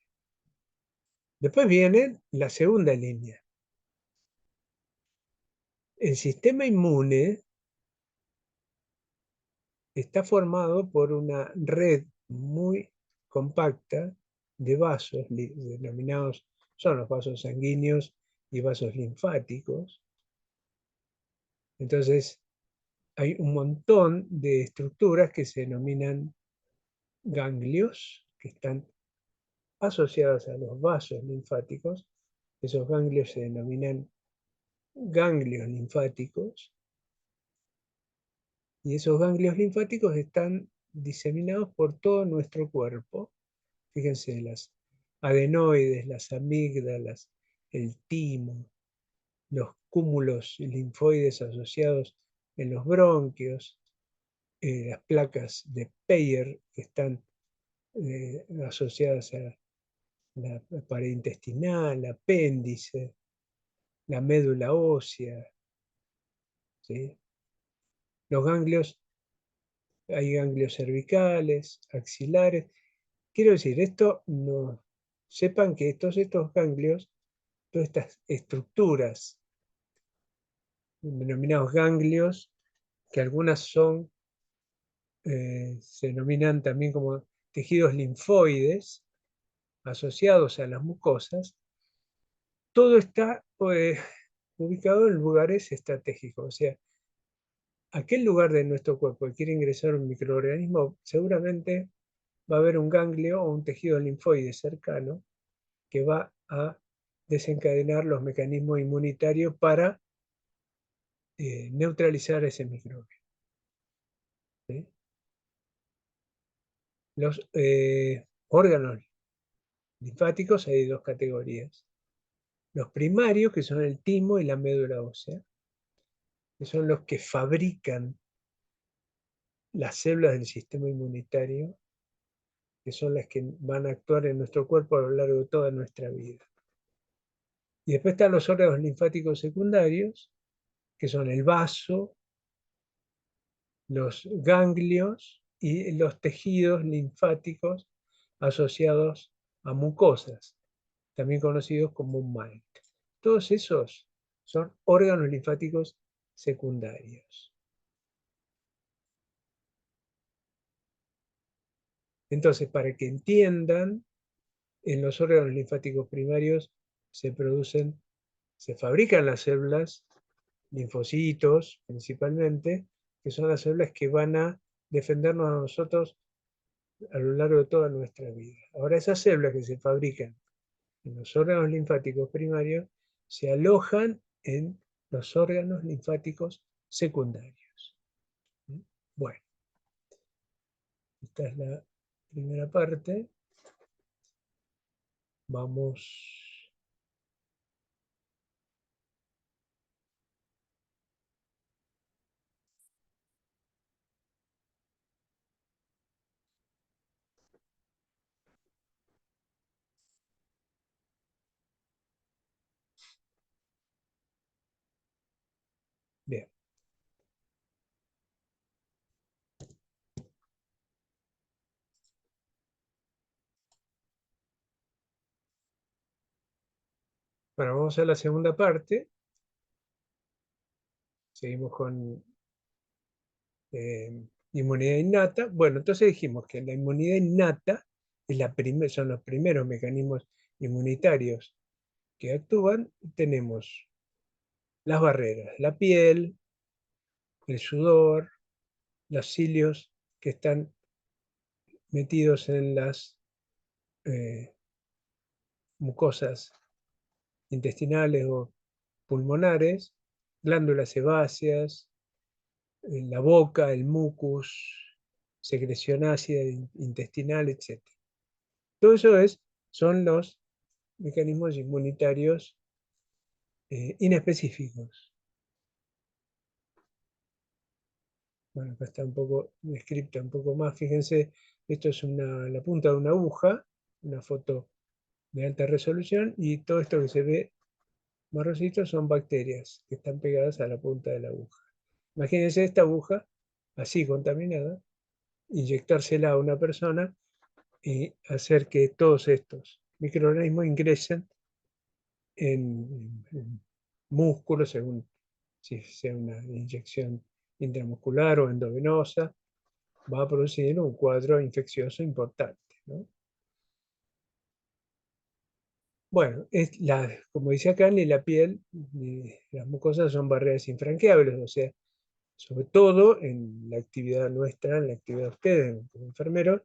Después viene la segunda línea. El sistema inmune está formado por una red muy compacta de vasos denominados, son los vasos sanguíneos y vasos linfáticos. Entonces, hay un montón de estructuras que se denominan ganglios, que están asociadas a los vasos linfáticos. Esos ganglios se denominan ganglios linfáticos, y esos ganglios linfáticos están diseminados por todo nuestro cuerpo. Fíjense, las adenoides, las amígdalas, el timo, los cúmulos linfoides asociados en los bronquios, las placas de Peyer que están asociadas a la pared intestinal, apéndice, la médula ósea, ¿sí? Los ganglios, hay ganglios cervicales, axilares. Quiero decir, esto no, sepan que estos ganglios, todas estas estructuras denominados ganglios, que algunas son, se denominan también como tejidos linfoides asociados a las mucosas, todo está ubicado en lugares estratégicos. O sea, aquel lugar de nuestro cuerpo que quiere ingresar un microorganismo, seguramente va a haber un ganglio o un tejido linfoide cercano que va a desencadenar los mecanismos inmunitarios para neutralizar ese microbio. ¿Sí? Los órganos linfáticos hay dos categorías. Los primarios, que son el timo y la médula ósea, que son los que fabrican las células del sistema inmunitario, que son las que van a actuar en nuestro cuerpo a lo largo de toda nuestra vida. Y después están los órganos linfáticos secundarios, que son el vaso, los ganglios y los tejidos linfáticos asociados a mucosas, también conocidos como MALT. Todos esos son órganos linfáticos secundarios. Entonces, para que entiendan, en los órganos linfáticos primarios se producen, se fabrican las células, linfocitos principalmente, que son las células que van a defendernos a nosotros a lo largo de toda nuestra vida. Ahora, esas células que se fabrican en los órganos linfáticos primarios se alojan en los órganos linfáticos secundarios. Bueno, esta es la primera parte. Vamos. Bien. Bueno, vamos a la segunda parte. Seguimos con inmunidad innata. Bueno, entonces dijimos que la inmunidad innata es son los primeros mecanismos inmunitarios que actúan. Tenemos las barreras, la piel, el sudor, los cilios que están metidos en las eh, mucosas intestinales o pulmonares, glándulas sebáceas, en la boca, el mucus, secreción ácida intestinal, etc. Todo eso son los mecanismos inmunitarios inespecíficos. Bueno, acá está un poco descripta un poco más. Fíjense, esto es la punta de una aguja, una foto de alta resolución, y todo esto que se ve marroncito son bacterias que están pegadas a la punta de la aguja. Imagínense esta aguja así contaminada, inyectársela a una persona y hacer que todos estos microorganismos ingresen en músculos, según si sea una inyección intramuscular o endovenosa, va a producir un cuadro infeccioso importante, ¿no? Bueno, como dice acá, ni la piel ni las mucosas son barreras infranqueables, o sea, sobre todo en la actividad nuestra, en la actividad de ustedes como enfermeros,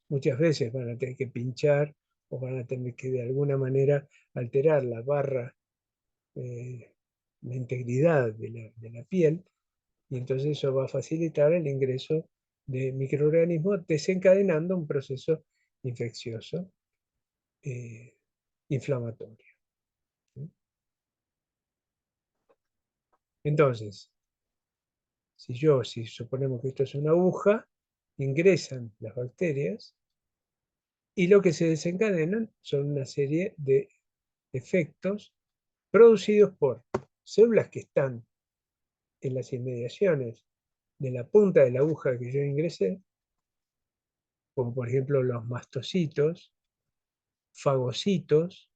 muchas veces van a tener que pinchar o van a tener que de alguna manera alterar la barra, eh, la integridad de la piel, y entonces eso va a facilitar el ingreso de microorganismos desencadenando un proceso infeccioso eh, inflamatorio. Entonces, si suponemos que esto es una aguja, ingresan las bacterias y lo que se desencadenan son una serie de efectos producidos por células que están en las inmediaciones de la punta de la aguja que yo ingresé, como por ejemplo los mastocitos, fagocitos,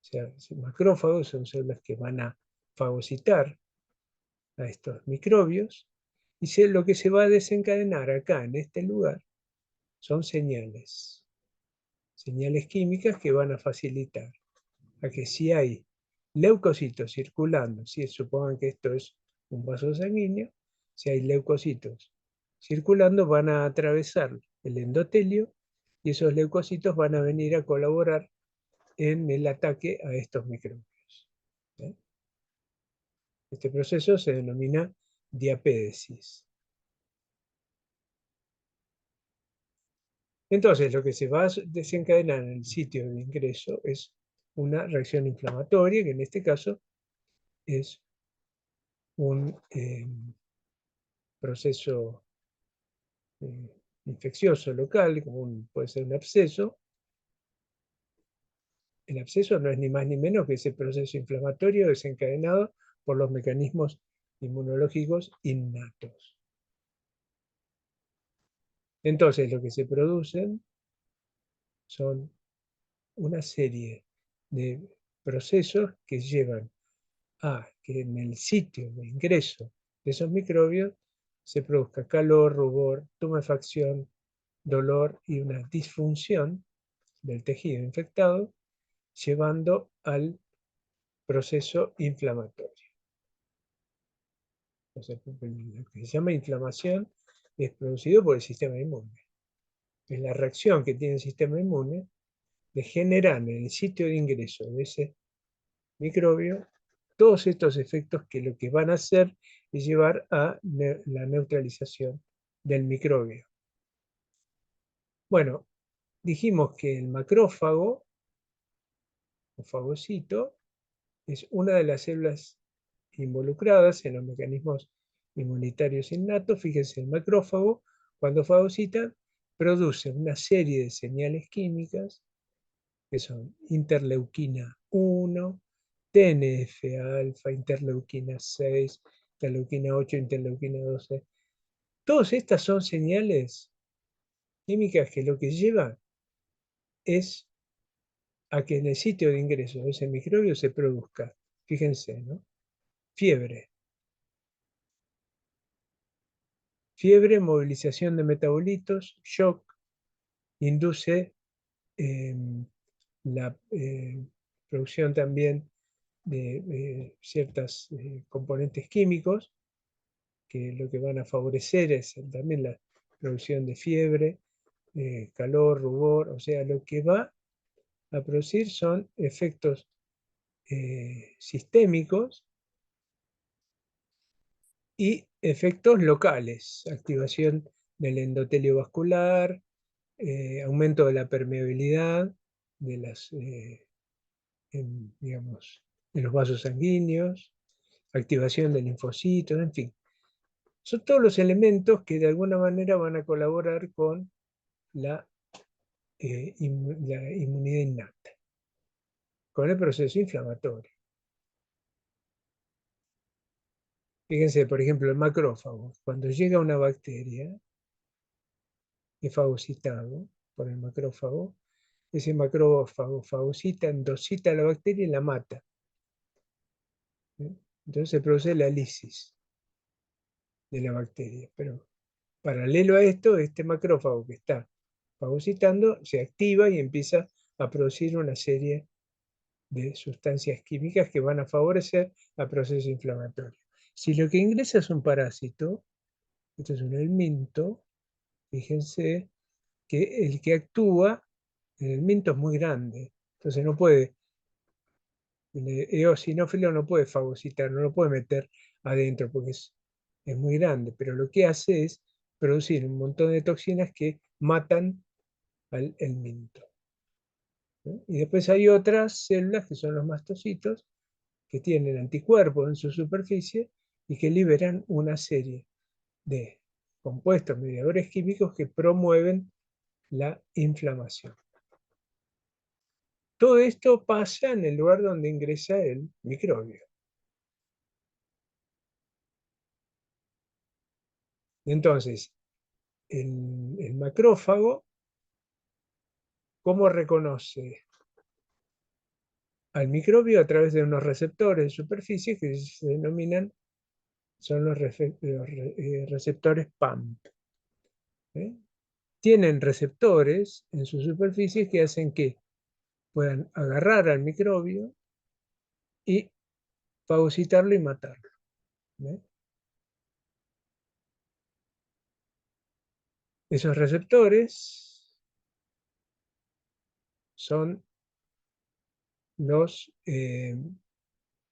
o sea, macrófagos son células que van a fagocitar a estos microbios, y lo que se va a desencadenar acá en este lugar son señales químicas que van a facilitar a que si hay leucocitos circulando, si supongan que esto es un vaso sanguíneo, si hay leucocitos circulando, van a atravesar el endotelio y esos leucocitos van a venir a colaborar en el ataque a estos microbios. ¿Eh? Este proceso se denomina diapédesis. Entonces, lo que se va a desencadenar en el sitio de ingreso es una reacción inflamatoria, que en este caso es un proceso infeccioso local, como puede ser un absceso, el absceso no es ni más ni menos que ese proceso inflamatorio desencadenado por los mecanismos inmunológicos innatos. Entonces, lo que se producen son una serie de procesos que llevan a que en el sitio de ingreso de esos microbios se produzca calor, rubor, tumefacción, dolor y una disfunción del tejido infectado, llevando al proceso inflamatorio. O sea, lo que se llama inflamación es producido por el sistema inmune. Es la reacción que tiene el sistema inmune de generar en el sitio de ingreso de ese microbio todos estos efectos que lo que van a hacer es llevar a la neutralización del microbio. Bueno, dijimos que el macrófago o fagocito es una de las células involucradas en los mecanismos inmunitarios innatos. Fíjense, el macrófago, cuando fagocita, produce una serie de señales químicas que son interleuquina 1, TNF-alfa, interleuquina 6, interleuquina 8, interleuquina 12. Todas estas son señales químicas que lo que llevan es a que en el sitio de ingreso de ese microbio se produzca, fíjense, ¿no? Fiebre. Fiebre, movilización de metabolitos, shock, induce eh, la producción también de ciertos componentes químicos que lo que van a favorecer es también la producción de fiebre, calor, rubor, o sea, lo que va a producir son efectos sistémicos y efectos locales, activación del endotelio vascular, aumento de la permeabilidad de las, digamos, de los vasos sanguíneos, activación de linfocitos, en fin. Son todos los elementos que de alguna manera van a colaborar con la, la inmunidad innata, con el proceso inflamatorio. Fíjense, por ejemplo, el macrófago. Cuando llega una bacteria, es fagocitado por el macrófago, ese macrófago fagocita, endocita a la bacteria y la mata. Entonces se produce la lisis de la bacteria. Pero paralelo a esto, este macrófago que está fagocitando se activa y empieza a producir una serie de sustancias químicas que van a favorecer el proceso inflamatorio. Si lo que ingresa es un parásito, esto es un helminto, fíjense que el que actúa, el helminto es muy grande, entonces no puede, el eosinófilo no puede fagocitar, no lo puede meter adentro porque es muy grande, pero lo que hace es producir un montón de toxinas que matan al helminto, ¿no? Y después hay otras células que son los mastocitos, que tienen anticuerpos en su superficie y que liberan una serie de compuestos mediadores químicos que promueven la inflamación. Todo esto pasa en el lugar donde ingresa el microbio. Entonces, el macrófago, ¿cómo reconoce al microbio? A través de unos receptores de superficie que se denominan, son los receptores PAMP. ¿Eh? Tienen receptores en sus superficies que hacen que puedan agarrar al microbio y fagocitarlo y matarlo. ¿Eh? Esos receptores son los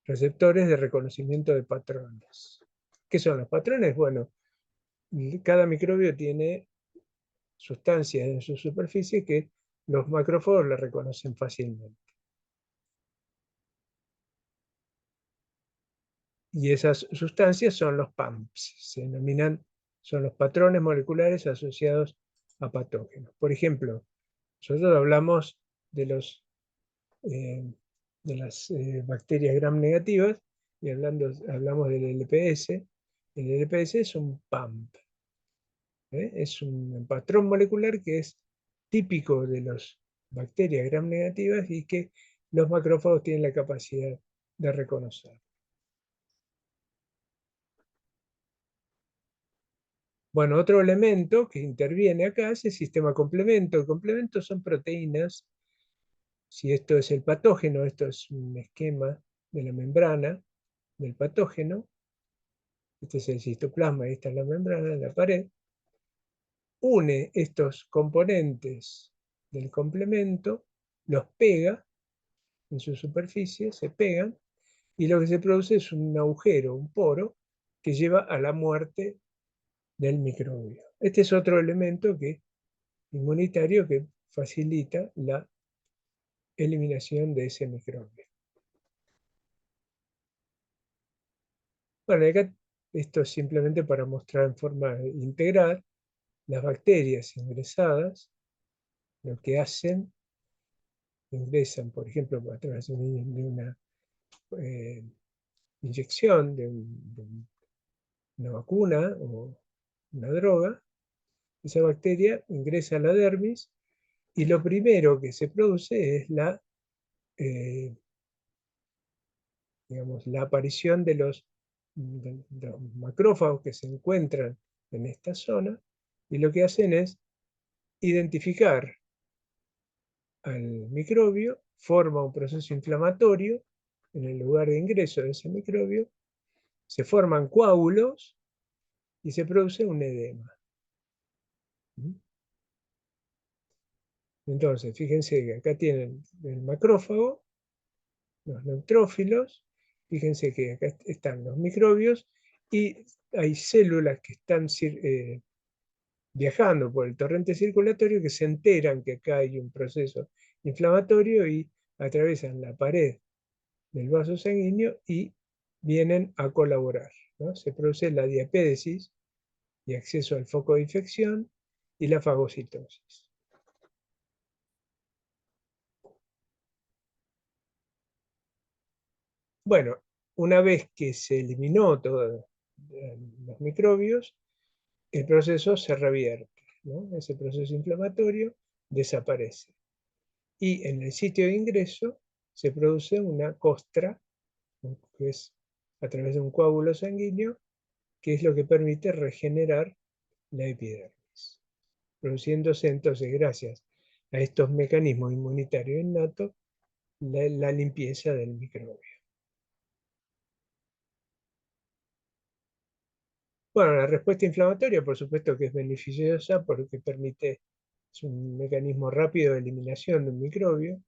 receptores de reconocimiento de patrones. ¿Qué son los patrones? Bueno, cada microbio tiene sustancias en su superficie que los macrófagos le reconocen fácilmente. Y esas sustancias son los PAMPs, se denominan, son los patrones moleculares asociados a patógenos. Por ejemplo, nosotros hablamos de los de las bacterias gram negativas, y hablamos del LPS. El LPS es un PAMP, es un patrón molecular que es típico de las bacterias gram negativas y que los macrófagos tienen la capacidad de reconocer. Bueno, otro elemento que interviene acá es el sistema complemento. El complemento son proteínas. Si esto es el patógeno, esto es un esquema de la membrana del patógeno. Este es el citoplasma y esta es la membrana de la pared. Une estos componentes del complemento, los pega en su superficie, se pegan, y lo que se produce es un agujero, un poro, que lleva a la muerte del microbio. Este es otro elemento inmunitario que facilita la eliminación de ese microbio. Bueno, acá esto es simplemente para mostrar en forma integral las bacterias ingresadas, lo que hacen, ingresan, por ejemplo, a través de una eh, inyección, una vacuna o una droga. Esa bacteria ingresa a la dermis y lo primero que se produce es eh, la aparición de los macrófagos que se encuentran en esta zona, y lo que hacen es identificar al microbio, forma un proceso inflamatorio en el lugar de ingreso de ese microbio, se forman coágulos y se produce un edema. Entonces, fíjense que acá tienen el macrófago, los neutrófilos, fíjense que acá están los microbios y hay células que están viajando por el torrente circulatorio que se enteran que acá hay un proceso inflamatorio y atraviesan la pared del vaso sanguíneo y vienen a colaborar, ¿no? Se produce la diapédesis y acceso al foco de infección y la fagocitosis. Bueno, una vez que se eliminó todos los microbios, el proceso se revierte, ¿no? Ese proceso inflamatorio desaparece. Y en el sitio de ingreso se produce una costra, que es a través de un coágulo sanguíneo, que es lo que permite regenerar la epidermis, produciéndose entonces, gracias a estos mecanismos inmunitarios innatos, la limpieza del microbio. Bueno, la respuesta inflamatoria, por supuesto que es beneficiosa porque permite, es un mecanismo rápido de eliminación de un microbio.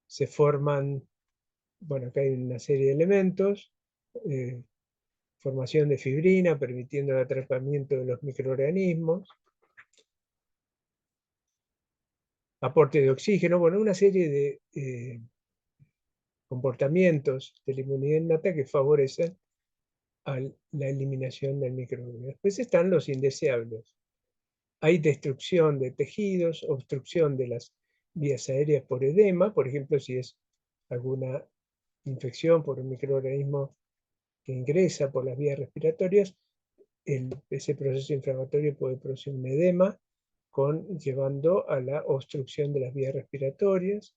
Se forman, bueno, acá hay una serie de elementos, formación de fibrina, permitiendo el atrapamiento de los microorganismos, aporte de oxígeno, bueno, una serie de comportamientos de la inmunidad innata que favorecen a la eliminación del microbio. Después están los indeseables. Hay destrucción de tejidos, obstrucción de las vías aéreas por edema, por ejemplo, si es alguna infección por un microorganismo que ingresa por las vías respiratorias, ese proceso inflamatorio puede producir un edema, llevando a la obstrucción de las vías respiratorias.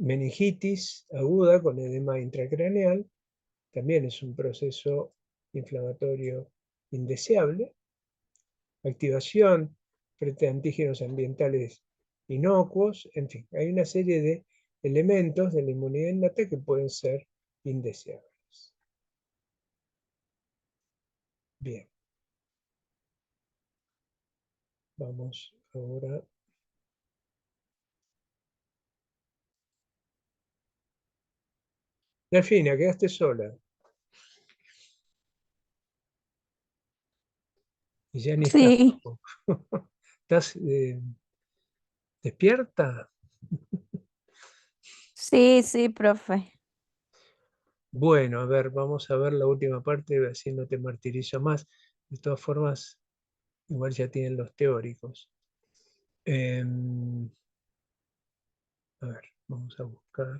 Meningitis aguda con edema intracraneal también es un proceso inflamatorio indeseable. Activación frente a antígenos ambientales inocuos, en fin, hay una serie de elementos de la inmunidad innata que pueden ser indeseables. Bien. Vamos ahora. Delfina, quedaste sola. Y ya ni estás Sí, tampoco. ¿Estás despierta? sí, sí, profe. Bueno, a ver, vamos a ver la última parte, así no te martirizo más. De todas formas, igual ya tienen los teóricos. Em, a ver, vamos a buscar.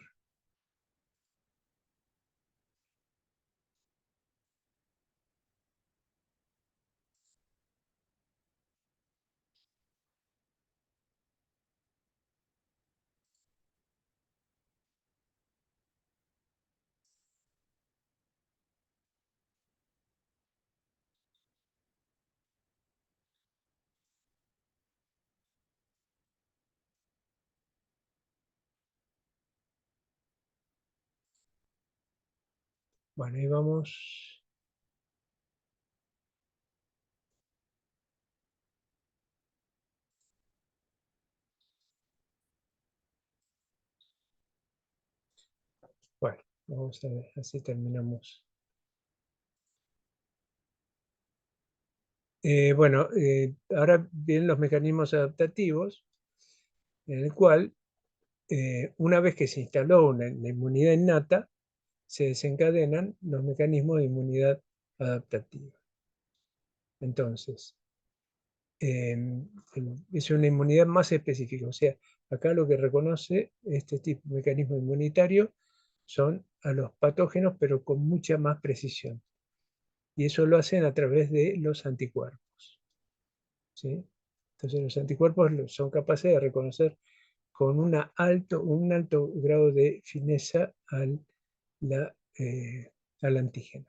Bueno, ahí vamos. Bueno, vamos a ver, así terminamos. Bueno, ahora vienen los mecanismos adaptativos, en el cual, una vez que se instaló la inmunidad innata, se desencadenan los mecanismos de inmunidad adaptativa. Entonces, es una inmunidad más específica. O sea, acá lo que reconoce este tipo de mecanismo inmunitario son a los patógenos, pero con mucha más precisión. Y eso lo hacen a través de los anticuerpos, ¿sí? Entonces, los anticuerpos son capaces de reconocer con un alto grado de fineza la, al antígeno.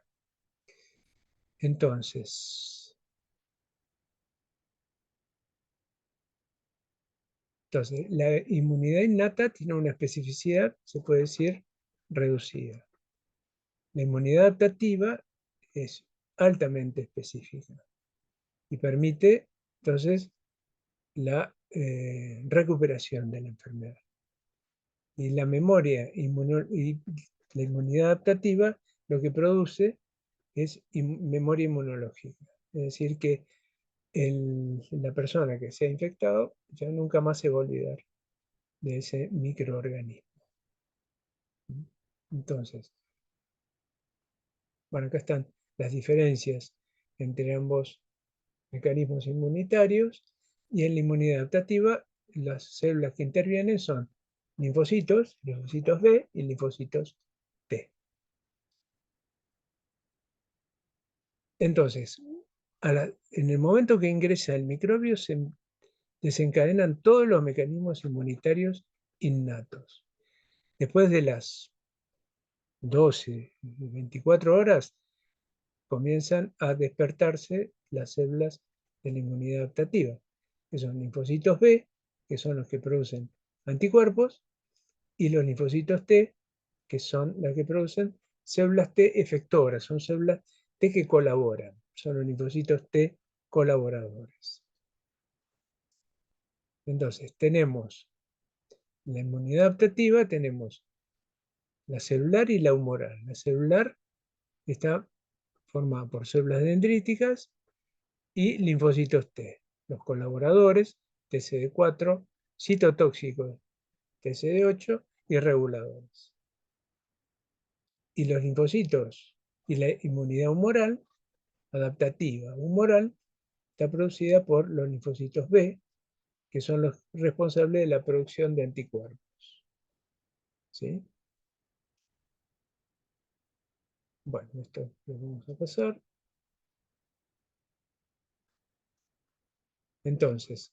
Entonces, la inmunidad innata tiene una especificidad, se puede decir, reducida. La inmunidad adaptativa es altamente específica y permite, entonces, la recuperación de la enfermedad. Y la la inmunidad adaptativa lo que produce es memoria inmunológica. Es decir, que la persona que se ha infectado ya nunca más se va a olvidar de ese microorganismo. Entonces, bueno, acá están las diferencias entre ambos mecanismos inmunitarios, y en la inmunidad adaptativa las células que intervienen son linfocitos B y linfocitos T. Entonces, en el momento que ingresa el microbio se desencadenan todos los mecanismos inmunitarios innatos. Después de las 12, 24 horas, comienzan a despertarse las células de la inmunidad adaptativa, que son linfocitos B, que son los que producen anticuerpos, y los linfocitos T, que son las que producen células T efectoras, son células T que colaboran, son los linfocitos T colaboradores. Entonces, tenemos la inmunidad adaptativa, tenemos la celular y la humoral. La celular está formada por células dendríticas y linfocitos T, los colaboradores, TCD4, citotóxicos, TCD8 y reguladores. Y los linfocitos y la inmunidad humoral, adaptativa humoral, está producida por los linfocitos B, que son los responsables de la producción de anticuerpos. ¿Sí? Bueno, esto lo vamos a pasar. Entonces,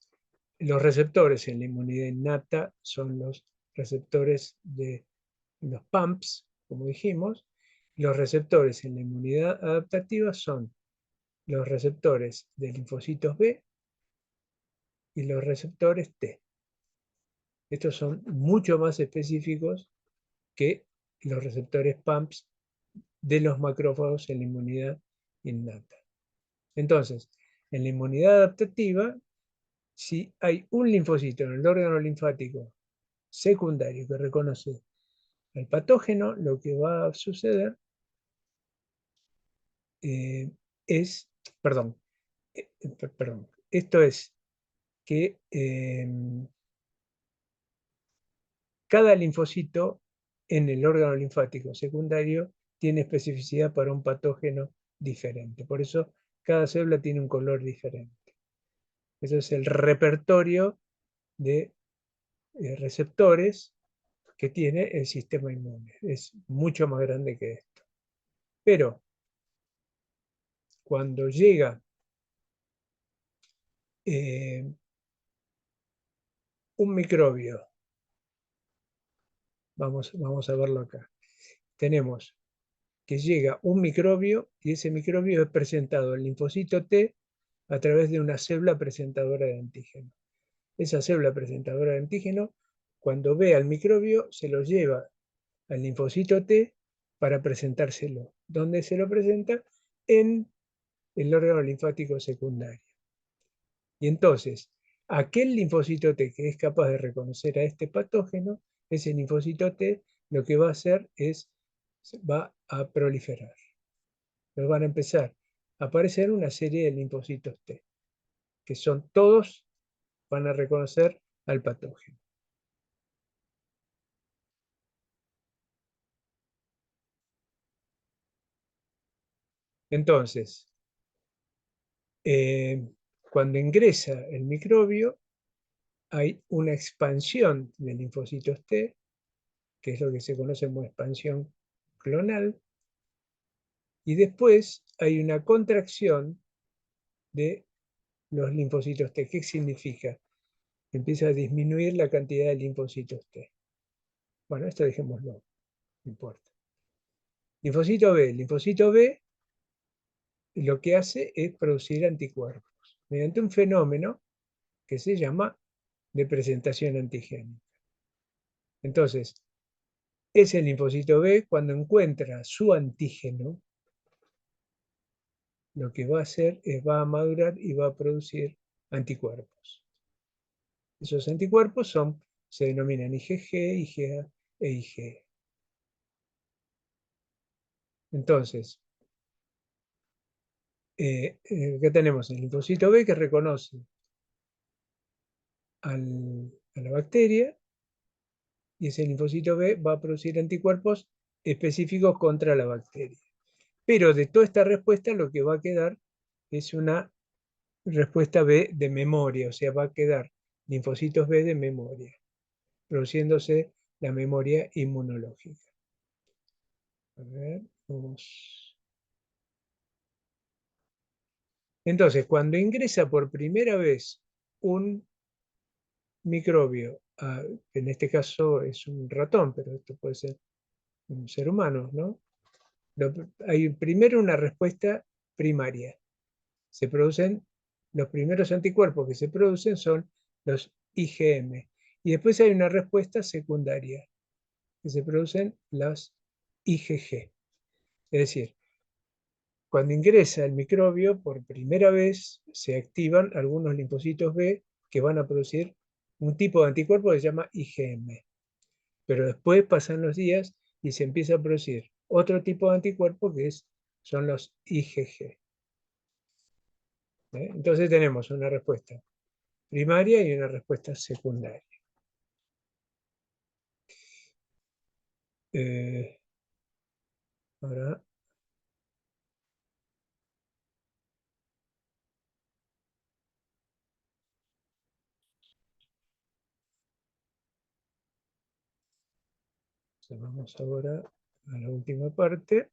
los receptores en la inmunidad innata son los receptores de los PAMPs, como dijimos. Los receptores en la inmunidad adaptativa son los receptores de linfocitos B y los receptores T. Estos son mucho más específicos que los receptores PAMPs de los macrófagos en la inmunidad innata. Entonces, en la inmunidad adaptativa, si hay un linfocito en el órgano linfático secundario que reconoce al patógeno, lo que va a suceder eh, es, perdón, perdón, esto es que cada linfocito en el órgano linfático secundario tiene especificidad para un patógeno diferente. Por eso, cada célula tiene un color diferente. Eso es el repertorio de receptores que tiene el sistema inmune. Es mucho más grande que esto. Pero cuando llega un microbio, vamos a verlo acá, tenemos que llega un microbio y ese microbio es presentado al linfocito T a través de una célula presentadora de antígeno. Esa célula presentadora de antígeno, cuando ve al microbio, se lo lleva al linfocito T para presentárselo. ¿Dónde se lo presenta? En el órgano linfático secundario. Y entonces, aquel linfocito T que es capaz de reconocer a este patógeno, ese linfocito T lo que va a hacer es, va a proliferar. Pero van a empezar a aparecer una serie de linfocitos T, que son todos, van a reconocer al patógeno. Entonces, cuando ingresa el microbio, hay una expansión de linfocitos T, que es lo que se conoce como expansión clonal, y después hay una contracción de los linfocitos T. ¿Qué significa? Empieza a disminuir la cantidad de linfocitos T. Bueno, esto dejémoslo, no importa. Linfocito B. Linfocito B lo que hace es producir anticuerpos mediante un fenómeno que se llama de presentación antigénica. Entonces, ese linfocito B, cuando encuentra su antígeno, lo que va a hacer es va a madurar y va a producir anticuerpos. Esos anticuerpos se denominan IgG, IgA e IgE. Entonces, ¿qué tenemos? El linfocito B que reconoce a la bacteria y ese linfocito B va a producir anticuerpos específicos contra la bacteria. Pero de toda esta respuesta lo que va a quedar es una respuesta B de memoria, o sea, va a quedar linfocitos B de memoria, produciéndose la memoria inmunológica. A ver, vamos. Entonces, cuando ingresa por primera vez un microbio, en este caso es un ratón, pero esto puede ser un ser humano, ¿no? Hay primero una respuesta primaria. Se producen, los primeros anticuerpos que se producen son los IgM. Y después hay una respuesta secundaria, que se producen las IgG. Es decir, cuando ingresa el microbio, por primera vez se activan algunos linfocitos B que van a producir un tipo de anticuerpo que se llama IgM. Pero después pasan los días y se empieza a producir otro tipo de anticuerpo que son los IgG. Entonces tenemos una respuesta primaria y una respuesta secundaria. Ahora vamos ahora a la última parte.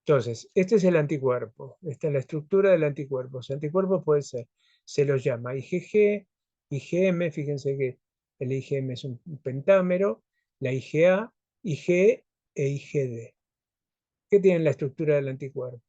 Entonces, este es el anticuerpo. Esta es la estructura del anticuerpo. Los anticuerpos pueden ser, se los llama IgG, IgM, fíjense que el IgM es un pentámero, la IgA, IgE e IgD. ¿Qué tienen la estructura del anticuerpo?